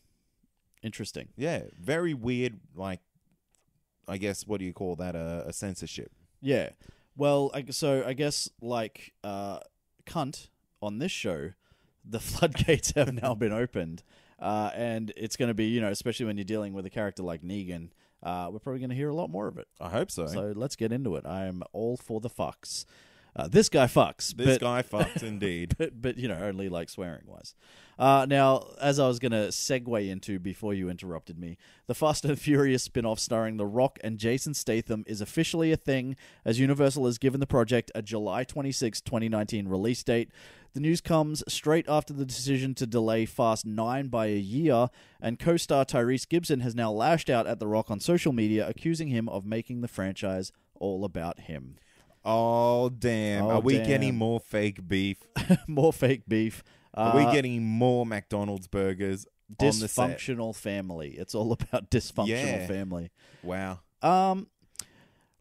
Interesting.
Yeah. Very weird, I guess, what do you call that? A censorship.
Yeah. Well, I guess, cunt, on this show, the floodgates have now been opened. And it's going to be, especially when you're dealing with a character like Negan, we're probably going to hear a lot more of it.
I hope so.
So let's get into it. I am all for the fucks. This guy fucks.
This guy fucks indeed.
But only like swearing wise. Now, as I was going to segue into before you interrupted me, the Fast and Furious spin-off starring The Rock and Jason Statham is officially a thing, as Universal has given the project a July 26, 2019 release date. The news comes straight after the decision to delay Fast 9 by a year, and co-star Tyrese Gibson has now lashed out at The Rock on social media, accusing him of making the franchise all about him.
Oh, damn. Are we getting more fake beef?
More fake beef.
Are we getting more McDonald's burgers on the set?
Dysfunctional family. It's all about dysfunctional family.
Wow.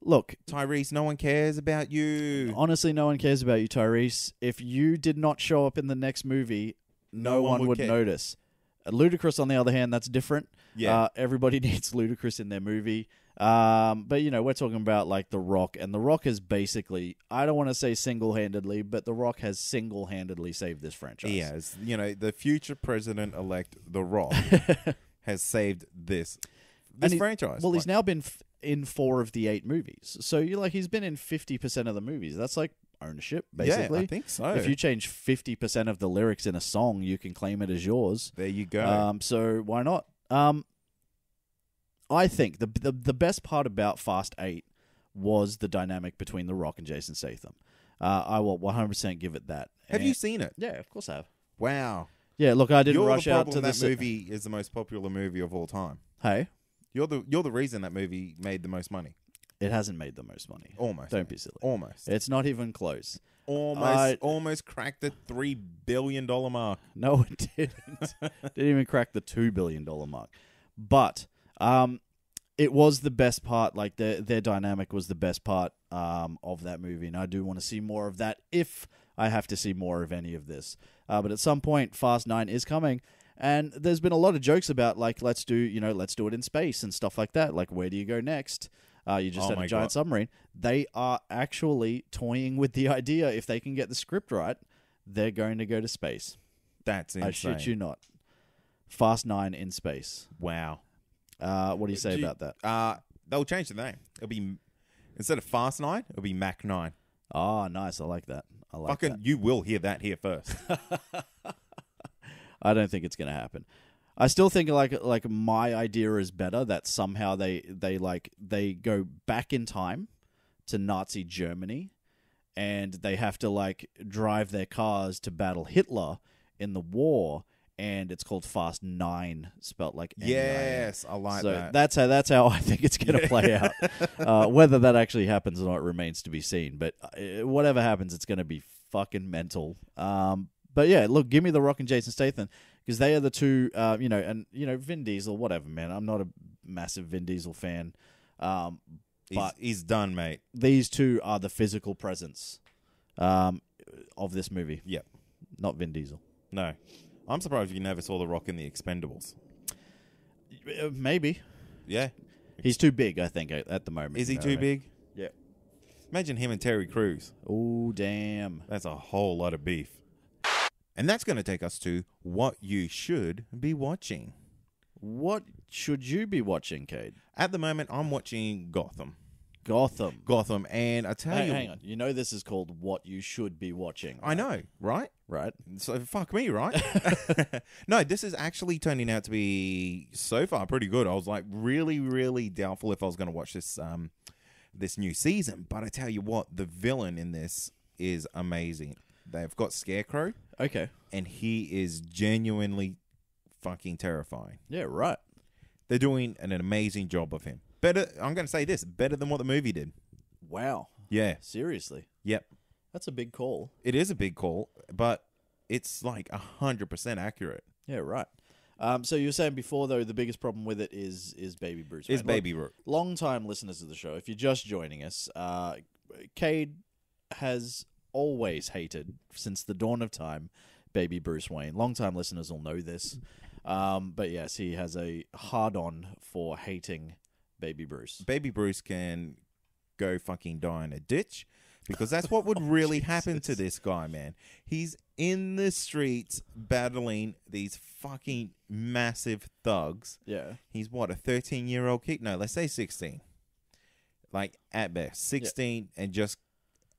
Look,
Tyrese, no one cares about you.
Honestly, no one cares about you, Tyrese. If you did not show up in the next movie, no one would notice. Ludacris, on the other hand, that's different.
Yeah.
Everybody needs Ludacris in their movie. But, we're talking about, like, The Rock. And The Rock is basically, I don't want to say single-handedly, but The Rock has single-handedly saved this franchise.
He has. The future president-elect, The Rock, has saved this franchise.
Well, he's now been in 4 of the 8 movies. So, he's been in 50% of the movies. That's, like, ownership, basically.
Yeah, I think so.
If you change 50% of the lyrics in a song, you can claim it as yours.
There you go.
So why not? I think the best part about Fast 8 was the dynamic between The Rock and Jason Statham. I will 100% give it that.
Have you seen it?
Yeah, of course I have.
Wow.
Yeah, look, I didn't rush out to
that movie is the most popular movie of all time.
Hey?
You're the reason that movie made the most money.
It hasn't made the most money.
Almost.
Don't be silly.
Almost.
It's not even close.
Almost cracked the $3 billion mark.
No, it didn't. Didn't even crack the $2 billion mark. But it was the best part. Like, their dynamic was the best part of that movie. And I do want to see more of that if I have to see more of any of this. But at some point, Fast 9 is coming. And there's been a lot of jokes about, like, let's do it in space and stuff like that. Like, where do you go next? You just had a giant submarine. They are actually toying with the idea. If they can get the script right, they're going to go to space.
That's insane.
I shit you not. Fast 9 in space.
Wow.
What do you say about that?
They'll change the name. It'll be, instead of Fast 9, it'll be Mac 9.
Oh, nice. I like that.
You will hear that here first.
I don't think it's going to happen. I still think like my idea is better, that somehow they go back in time to Nazi Germany, and they have to like drive their cars to battle Hitler in the war, and it's called Fast 9, spelt like N-I-N.
Yes, I like that.
That's how I think it's going to play out. Whether that actually happens or not remains to be seen. But whatever happens, it's going to be fucking mental. But yeah, look, give me The Rock and Jason Statham, because they are the two, Vin Diesel, whatever, man. I'm not a massive Vin Diesel fan. But
he's done, mate.
These two are the physical presence of this movie.
Yep.
Not Vin Diesel.
No. I'm surprised you never saw The Rock in The Expendables.
Maybe.
Yeah.
He's too big, I think, at the moment.
Is he too big?
Yeah.
Imagine him and Terry Crews.
Oh, damn.
That's a whole lot of beef. And that's going to take us to what you should be watching.
What should you be watching, Cade?
At the moment, I'm watching Gotham.
Gotham.
And I tell you...
Hang on. You know this is called What You Should Be Watching. Right?
I know, right?
Right.
So, fuck me, right? No, this is actually turning out to be, so far, pretty good. I was, like, really, really doubtful if I was going to watch this this new season. But I tell you what, the villain in this is amazing. They've got Scarecrow.
Okay.
And he is genuinely fucking terrifying.
Yeah, right.
They're doing an amazing job of him. Better, I'm going to say this, better than what the movie did.
Wow.
Yeah.
Seriously?
Yep.
That's a big call.
It is a big call, but it's like 100% accurate.
Yeah, right. So you were saying before, though, the biggest problem with it is Baby Bruce Wayne.
Is Baby Bruce.
Long-time listeners of the show, if you're just joining us, Cade has always hated, since the dawn of time, Baby Bruce Wayne. Long-time listeners will know this. But yes, he has a hard-on for hating Baby Bruce.
Baby Bruce can go fucking die in a ditch, because that's what would really happen to this guy, man. He's in the streets battling these fucking massive thugs.
Yeah.
He's what, a 13-year-old kid? No, let's say 16. Like, at best. 16 and just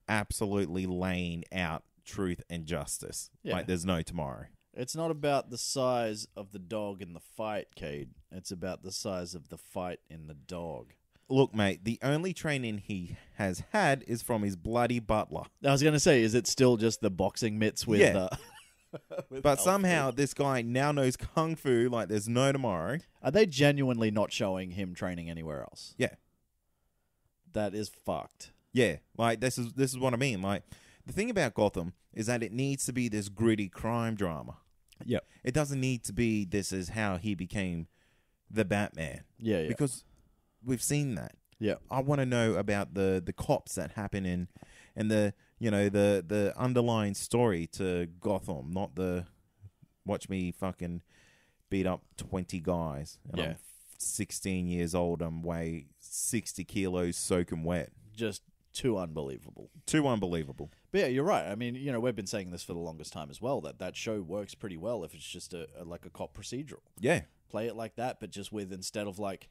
absolutely laying out truth and justice.
Yeah.
Like there's no tomorrow.
It's not about the size of the dog in the fight, Cade. It's about the size of the fight in the dog.
Look, mate, the only training he has had is from his bloody butler.
I was going to say, is it still just the boxing mitts with...
Yeah.
with
But
Alfred?
somehow this guy now knows kung fu like there's no tomorrow.
Are they genuinely not showing him training anywhere else?
Yeah.
That is fucked.
Yeah, like this is what I mean. Like the thing about Gotham is that it needs to be this gritty crime drama.
Yep.
It doesn't need to be this is how he became the Batman.
Yeah, yeah.
Because we've seen that.
Yeah.
I want to know about the cops that happen in and the the underlying story to Gotham, not the watch me fucking beat up 20 guys and
Yeah.
I'm 16 years old, I'm weigh 60 kilos soaking wet.
Just too unbelievable.
Too unbelievable.
But yeah, you're right. I mean, we've been saying this for the longest time as well, that show works pretty well if it's just like a cop procedural.
Yeah.
Play it like that, but just with, instead of like,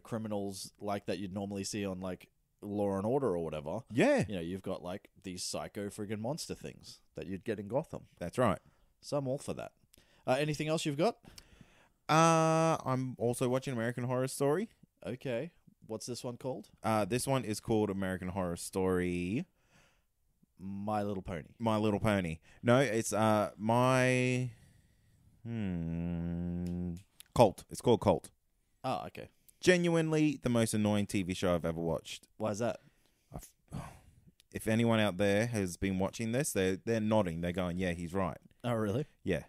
criminals like that you'd normally see on like Law and Order or whatever,
Yeah.
you've got like these psycho friggin' monster things that you'd get in Gotham.
That's right.
So I'm all for that. Anything else you've got?
I'm also watching American Horror Story.
Okay. What's this one called?
This one is called American Horror Story
My Little Pony.
My Little Pony. No, it's my Cult. It's called Cult.
Oh, okay.
Genuinely the most annoying TV show I've ever watched.
Why is that?
If anyone out there has been watching this, they're nodding. They're going, "Yeah, he's right."
Oh, really?
Yeah.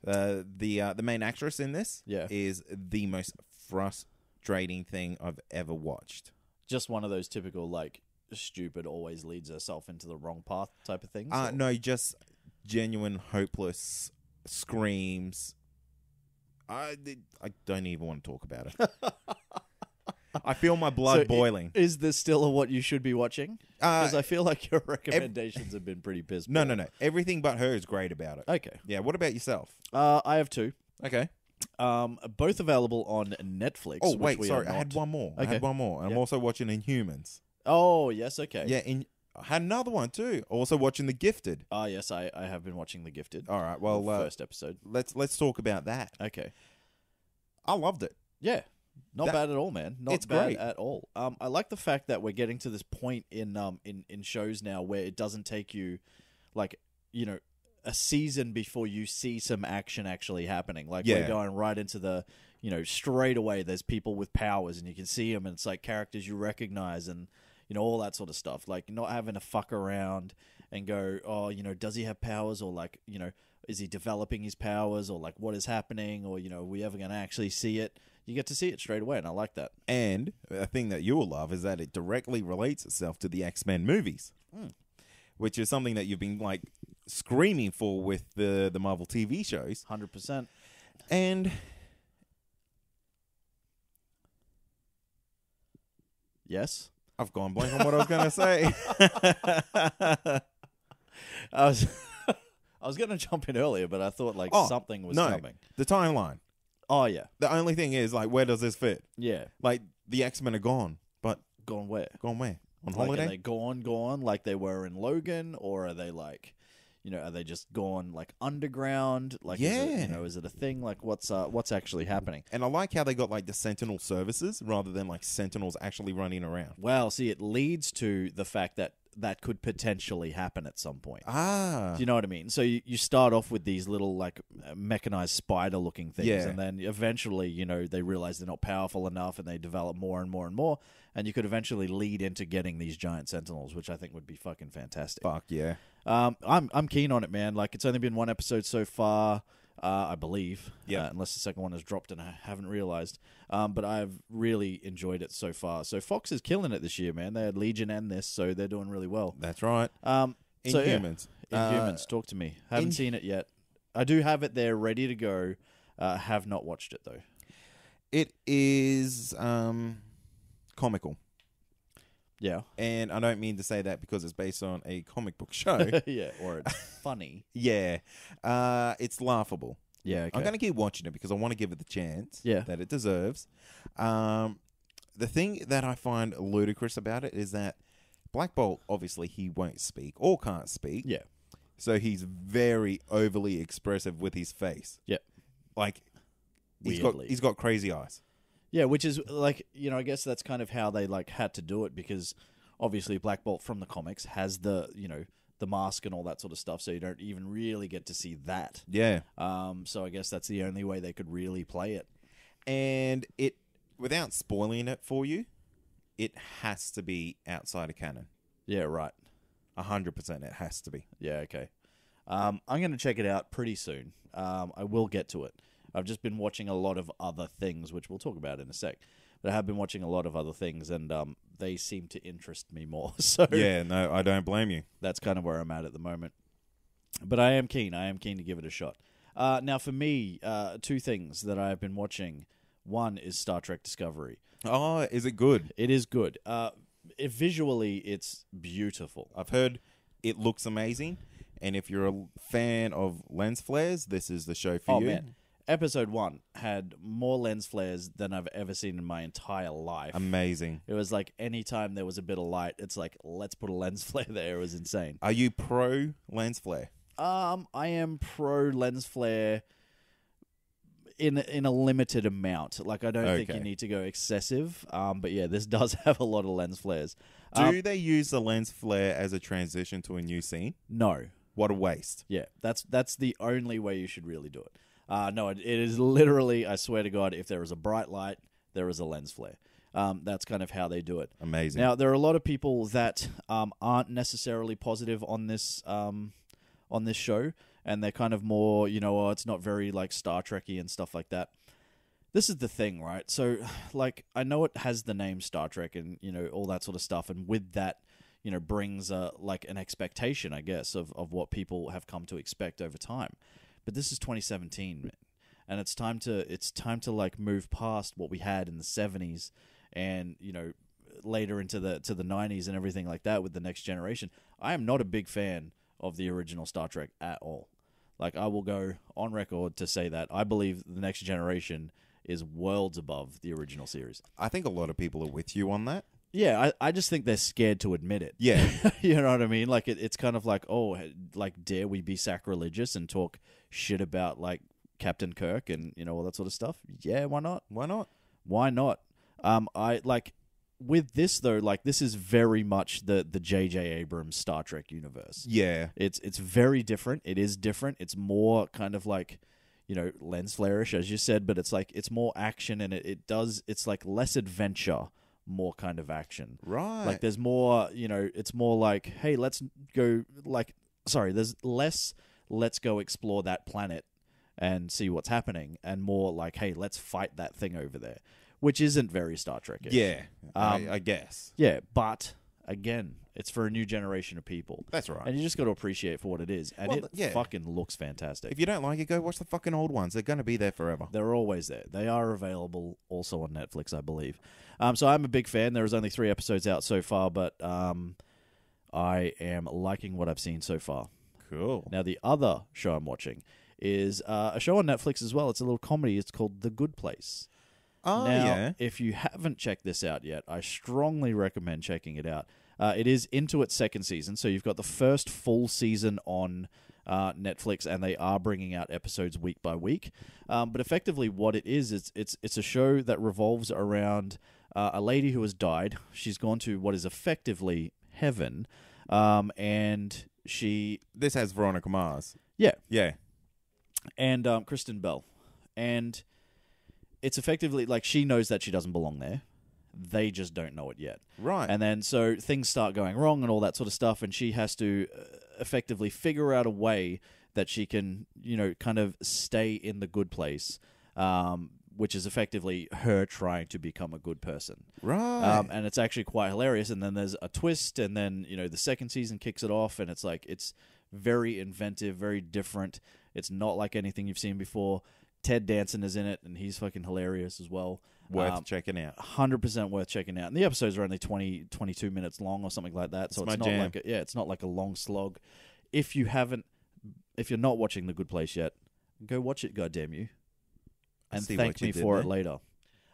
The main actress in this
Yeah.
is the most frustrating thing I've ever watched.
Just one of those typical, like, stupid, always leads herself into the wrong path type of things? Or-
No, just genuine, hopeless screams. I don't even want to talk about it. I feel my blood
So
boiling.
Is this still a what you should be watching? Because I feel like your recommendations have been pretty piss
No. Everything but her is great about it.
Okay.
Yeah, what about yourself?
I have two.
Okay.
Both available on Netflix.
Oh,
which
wait,
we
sorry.
are
I had
not.
one more.
Okay.
I'm
Yeah.
also watching Inhumans.
Oh, yes, okay.
Yeah, I had another one too. Also watching The Gifted.
Ah, yes, I have been watching The Gifted.
All right, well,
The first episode.
let's talk about that.
Okay.
I loved it.
Yeah. Not
That-
bad at all, man. Not
it's
bad
great.
at all. I like the fact that we're getting to this point in shows now where it doesn't take you, like, a season before you see some action actually happening. Like,
Yeah.
we're going right into the, straight away there's people with powers and you can see them and it's like characters you recognize and, all that sort of stuff. Like, not having to fuck around and go, oh, does he have powers? Or like, is he developing his powers? Or like, what is happening? Or, are we ever going to actually see it? You get to see it straight away, and I like that.
And a thing that you will love is that it directly relates itself to the X-Men movies, which is something that you've been like screaming for with the Marvel TV shows.
100%.
And
Yes?
I've gone blank on what I was going to say.
I was I was going to jump in earlier, but I thought like something was coming.
The timeline.
Oh, yeah.
The only thing is, like, where does this fit?
Yeah.
Like, the X-Men are gone, but
Gone where?
gone where? On
Like,
holiday?
are they gone like they were in Logan? Or are they like, are they just gone like underground? Like,
Yeah.
is it a thing? Like, what's actually happening?
And I like how they got, like, the Sentinel services rather than, like, Sentinels actually running around.
Well, see, it leads to the fact that could potentially happen at some point.
Ah.
Do you know what I mean? So you start off with these little like mechanized spider-looking things,
Yeah.
and then eventually, they realize they're not powerful enough, and they develop more and more and more, and you could eventually lead into getting these giant sentinels, which I think would be fucking fantastic.
Fuck yeah.
I'm keen on it, man. Like, it's only been one episode so far, I believe.
Yeah.
Unless the second one has dropped and I haven't realized. But I've really enjoyed it so far. So Fox is killing it this year, man. They had Legion and this, so they're doing really well.
That's right.
Inhumans.
Inhumans.
Inhumans, talk to me. Haven't seen it yet. I do have it there ready to go. Have not watched it, though.
It is comical.
Yeah.
And I don't mean to say that because it's based on a comic book show.
Yeah, or it's funny.
Yeah. It's laughable.
Yeah, okay.
I'm going to keep watching it because I want to give it the chance
Yeah.
that it deserves. The thing that I find ludicrous about it is that Black Bolt, obviously, he won't speak or can't speak.
Yeah.
So he's very overly expressive with his face.
Yeah.
Like,
Weirdly.
he's got crazy eyes.
Yeah, which is like, I guess that's kind of how they like had to do it, because obviously Black Bolt from the comics has the, the mask and all that sort of stuff, so you don't even really get to see that.
Yeah.
So I guess that's the only way they could really play it.
And it, without spoiling it for you, it has to be outside of canon.
Yeah, right.
100% it has to be.
Yeah, okay. I'm going to check it out pretty soon. I will get to it. I've just been watching a lot of other things, which we'll talk about in a sec. But I have been watching a lot of other things, and they seem to interest me more. So
Yeah, no, I don't blame you.
that's kind of where I'm at the moment. But I am keen. I am keen to give it a shot. Now, for me, two things that I have been watching. One is Star Trek Discovery.
Oh, is it good?
It is good. Visually, it's beautiful.
I've heard it looks amazing. And if you're a fan of lens flares, this is the show for you.
Man. Episode 1 had more lens flares than I've ever seen in my entire life.
Amazing.
It was like anytime there was a bit of light, it's like, let's put a lens flare there. It was insane.
Are you pro lens flare?
I am pro lens flare in a limited amount. Like, I don't think you need to go excessive. But yeah, this does have a lot of lens flares.
Do they use the lens flare as a transition to a new scene?
No.
What a waste.
Yeah, that's the only way you should really do it. No, it is literally, I swear to God, if there is a bright light, there is a lens flare. That's kind of how they do it.
Amazing.
Now, there are a lot of people that aren't necessarily positive on this show, and they're kind of more, it's not very like Star Trek-y and stuff like that. This is the thing, right? So, like, I know it has the name Star Trek and, all that sort of stuff, and with that, brings like an expectation, I guess, of what people have come to expect over time. But this is 2017, man, and it's time to like move past what we had in the 70s, and later into the 90s and everything like that with the next generation. I am not a big fan of the original Star Trek at all. Like, I will go on record to say that I believe the next generation is worlds above the original series.
I think a lot of people are with you on that.
Yeah, I just think they're scared to admit it.
Yeah.
You know what I mean? Like, it's kind of like, oh, like, dare we be sacrilegious and talk shit about, like, Captain Kirk and, all that sort of stuff? Yeah, why not?
Why not?
Why not? With this, though, like, this is very much the J.J. Abrams Star Trek universe.
Yeah.
It's very different. It is different. It's more kind of like, lens flare-ish, as you said, but it's like, it's more action, and it's like less adventure, more kind of action.
Right.
Like, there's more, it's more like, hey, let's go, there's less, let's go explore that planet and see what's happening, and more like, hey, let's fight that thing over there, which isn't very Star Trek-ish.
Yeah, I guess.
Yeah, but, again, it's for a new generation of people.
That's right.
And you just got to appreciate it for what it is. And fucking looks fantastic.
If you don't like it, go watch the fucking old ones. They're going to be there forever.
They're always there. They are available also on Netflix, I believe. So I'm a big fan. There is only 3 episodes out so far, but I am liking what I've seen so far.
Cool.
Now, the other show I'm watching is a show on Netflix as well. It's a little comedy. It's called The Good Place.
Oh,
now,
yeah.
if you haven't checked this out yet, I strongly recommend checking it out. It is into its 2nd season, so you've got the first full season on Netflix, and they are bringing out episodes week by week. But effectively, what it is, it's a show that revolves around a lady who has died. She's gone to what is effectively heaven, and she...
This has Veronica Mars.
Yeah.
Yeah.
And Kristen Bell. And it's effectively like she knows that she doesn't belong there. They just don't know it yet.
Right.
And then so things start going wrong and all that sort of stuff, and she has to effectively figure out a way that she can, kind of stay in the good place, which is effectively her trying to become a good person.
Right.
And it's actually quite hilarious. And then there's a twist, and then, the 2nd season kicks it off, and it's like, it's very inventive, very different. It's not like anything you've seen before. Ted Danson is in it, and he's fucking hilarious as well.
Worth checking out.
100% worth checking out. And the episodes are only 20, 22 minutes long or something like that. So it's not
jam.
like it's not like a long slog. If you're not watching The Good Place yet, go watch it, goddamn you. And thank me for it later.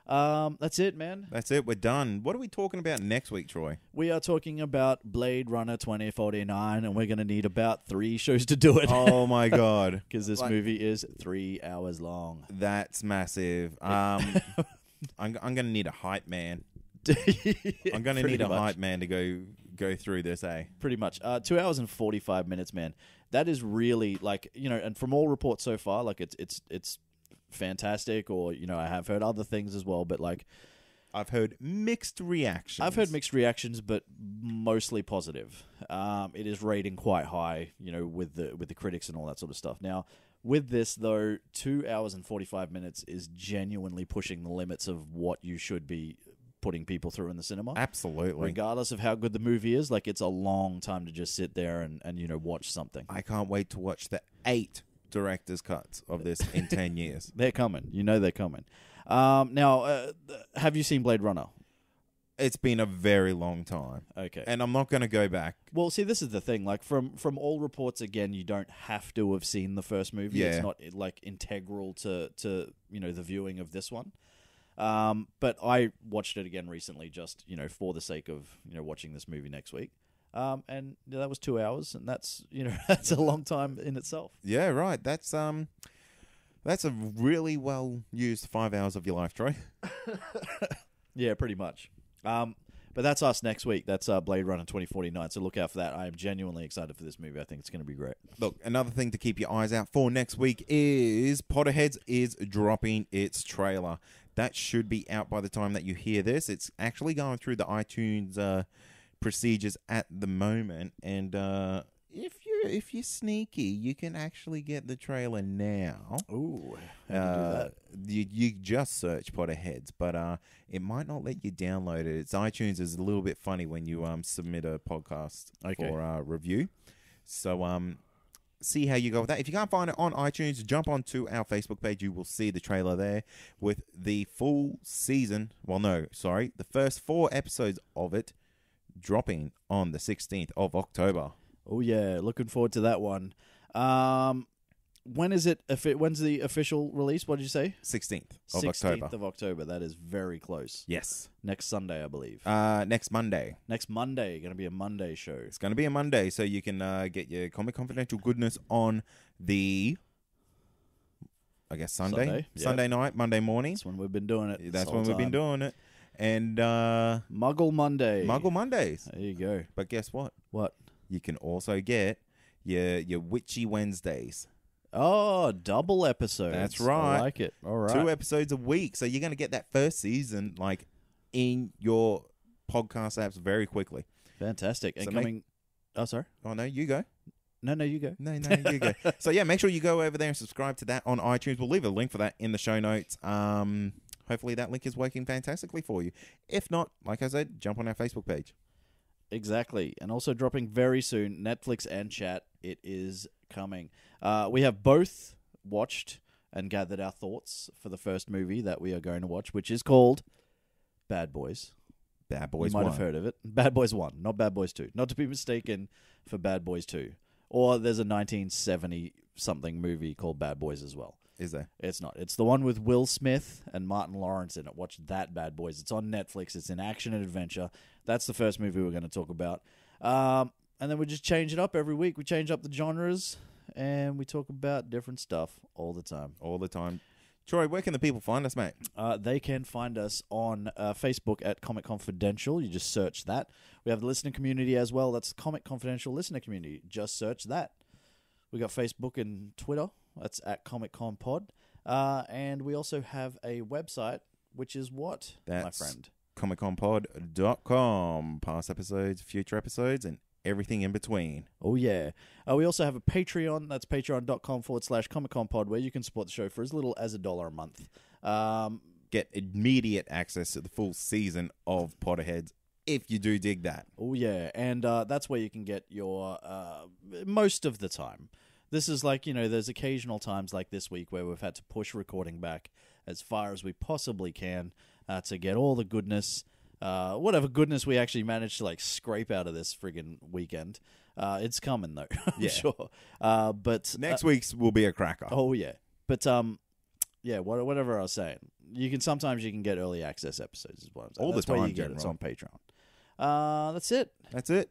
That's it, man.
That's it. We're done. What are we talking about next week, Troy?
We are talking about Blade Runner 2049, and we're going to need about 3 shows to do it.
Oh my god,
Because this movie is 3 hours long.
that's massive. I'm gonna need a hype man. I'm gonna need a hype man to go through this.
Pretty much. 2 hours and 45 minutes, man. That is really like, and from all reports so far, like it's fantastic. Or I have heard other things as well, but like
I've heard mixed reactions.
I've heard mixed reactions, but mostly positive. It is rating quite high, with the critics and all that sort of stuff. Now, with this though, 2 hours and 45 minutes is genuinely pushing the limits of what you should be putting people through in the cinema.
Absolutely.
Regardless of how good the movie is, like it's a long time to just sit there and watch something.
I can't wait to watch the 8 director's cuts of this in 10 years.
They're coming. They're coming. Now, have you seen Blade Runner?
It's been a very long time.
Okay.
And I'm not going to go back.
Well, see, this is the thing. Like, from all reports, again, you don't have to have seen the first movie.
Yeah.
It's not, like, integral to the viewing of this one. But I watched it again recently just, for the sake of, watching this movie next week. And that was 2 hours, and that's, that's a long time in itself.
Yeah, right. That's a really well used 5 hours of your life, Troy.
Yeah, pretty much. But that's us next week. That's Blade Runner 2049. So look out for that. I am genuinely excited for this movie. I think it's going to be great.
Look, another thing to keep your eyes out for next week is Potterheads is dropping its trailer. That should be out by the time that you hear this. It's actually going through the iTunes procedures at the moment, and if you're sneaky, you can actually get the trailer now.
Ooh, how do you do that?
You just search Potterheads, but it might not let you download it. It's iTunes is a little bit funny when you submit a podcast for review. So see how you go with that. If you can't find it on iTunes, jump onto our Facebook page. You will see the trailer there with the full season. Well, no, sorry, the first 4 episodes of it dropping on the 16th of October.
Oh yeah, looking forward to that one. When is it? When's the official release? What did you say?
16th of
16th
October.
of October. That is very close.
Yes.
Next Sunday, I believe.
Next Monday.
Next Monday, going to be a Monday show.
It's going to be a Monday, so you can get your Comic Confidential goodness on the, I guess, Sunday night, Monday morning.
That's when we've been doing it.
That's when we've been doing it. And
Muggle Monday.
Muggle Mondays.
There you go.
But guess what?
What?
You can also get your Witchy Wednesdays.
Oh, double episodes.
That's right.
I like it. All right.
2 episodes a week. So you're going to get that first season like in your podcast apps very quickly.
Fantastic. And
So
coming... Oh, sorry.
Oh, no, you go.
No, you go.
No, you go. So yeah, make sure you go over there and subscribe to that on iTunes. We'll leave a link for that in the show notes. Hopefully that link is working fantastically for you. If not, like I said, jump on our Facebook page.
Exactly. And also dropping very soon, Netflix and chat. It is coming. We have both watched and gathered our thoughts for the first movie that we are going to watch, which is called Bad Boys.
Bad Boys
You might
1.
have heard of it. Bad Boys 1, not Bad Boys 2. Not to be mistaken for Bad Boys 2. Or there's a 1970-something movie called Bad Boys as well.
Is there?
It's not. It's the one with Will Smith and Martin Lawrence in it. Watch that, Bad Boys. It's on Netflix. It's an action and adventure. That's the first movie we're going to talk about. And then we just change it up every week. We change up the genres, and we talk about different stuff all the time.
All the time. Troy, where can the people find us, mate?
They can find us on Facebook at Comic Confidential. You just search that. We have the listener community as well. That's Comic Confidential Listener Community. Just search that. We got Facebook and Twitter. That's at Comic Con Pod. And we also have a website, which is what,
That's
my friend?
ComicConPod.com. Past episodes, future episodes, and everything in between.
Oh, yeah. We also have a Patreon. That's patreon.com/ComicConPod, where you can support the show for as little as $1 a month.
Get immediate access to the full season of Potterheads if you do dig that.
Oh, yeah. And that's where you can get your, most of the time. This is like, there's occasional times like this week where we've had to push recording back as far as we possibly can to get all the goodness, whatever goodness we actually managed to like scrape out of this friggin' weekend. It's coming though, I'm sure. But
Next week's will be a cracker.
Oh, yeah. But, yeah, whatever I was saying. You can sometimes get early access episodes as well.
All the
That's where
time,
you get it. It's
General.
on Patreon. That's it.
That's it.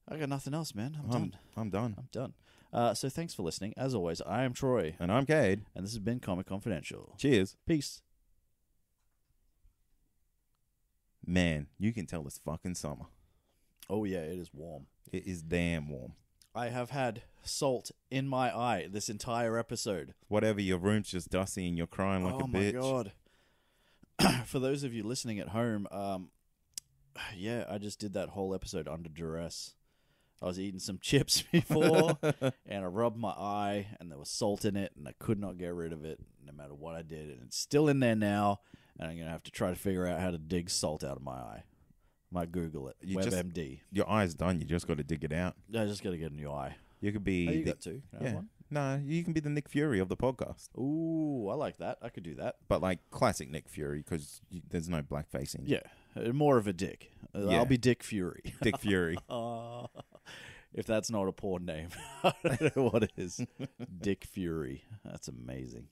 I got nothing else, man. I'm done.
I'm done.
I'm done. So thanks for listening. As always, I am Troy,
And I'm Cade.
and this has been Comic Confidential.
Cheers.
Peace.
Man, you can tell it's fucking summer.
Oh yeah, it is warm.
It is damn warm.
I have had salt in my eye this entire episode.
Whatever, your room's just dusty and you're crying like a bitch.
Oh my god. For those of you listening at home, yeah, I just did that whole episode under duress. I was eating some chips before, and I rubbed my eye, and there was salt in it, and I could not get rid of it, no matter what I did. And it's still in there now, and I'm going to have to try to figure out how to dig salt out of my eye. Might Google it. WebMD.
Your eye's done. You just got to dig it out.
I just got to get a new eye.
You could be.
Oh, you got two. Can I have
Yeah.
one?
No, you can be the Nick Fury of the podcast.
Ooh, I like that. I could do that.
But like classic Nick Fury, because there's no blackface in
Yeah, more of a dick.
Yeah.
I'll be Dick Fury.
Dick Fury.
If that's not a porn name, I don't know what it is. Dick Fury. That's amazing.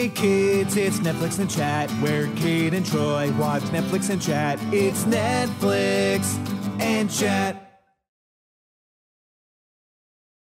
Hey kids, it's Netflix and Chat, where Kate and Troy watch Netflix and chat. It's Netflix and Chat.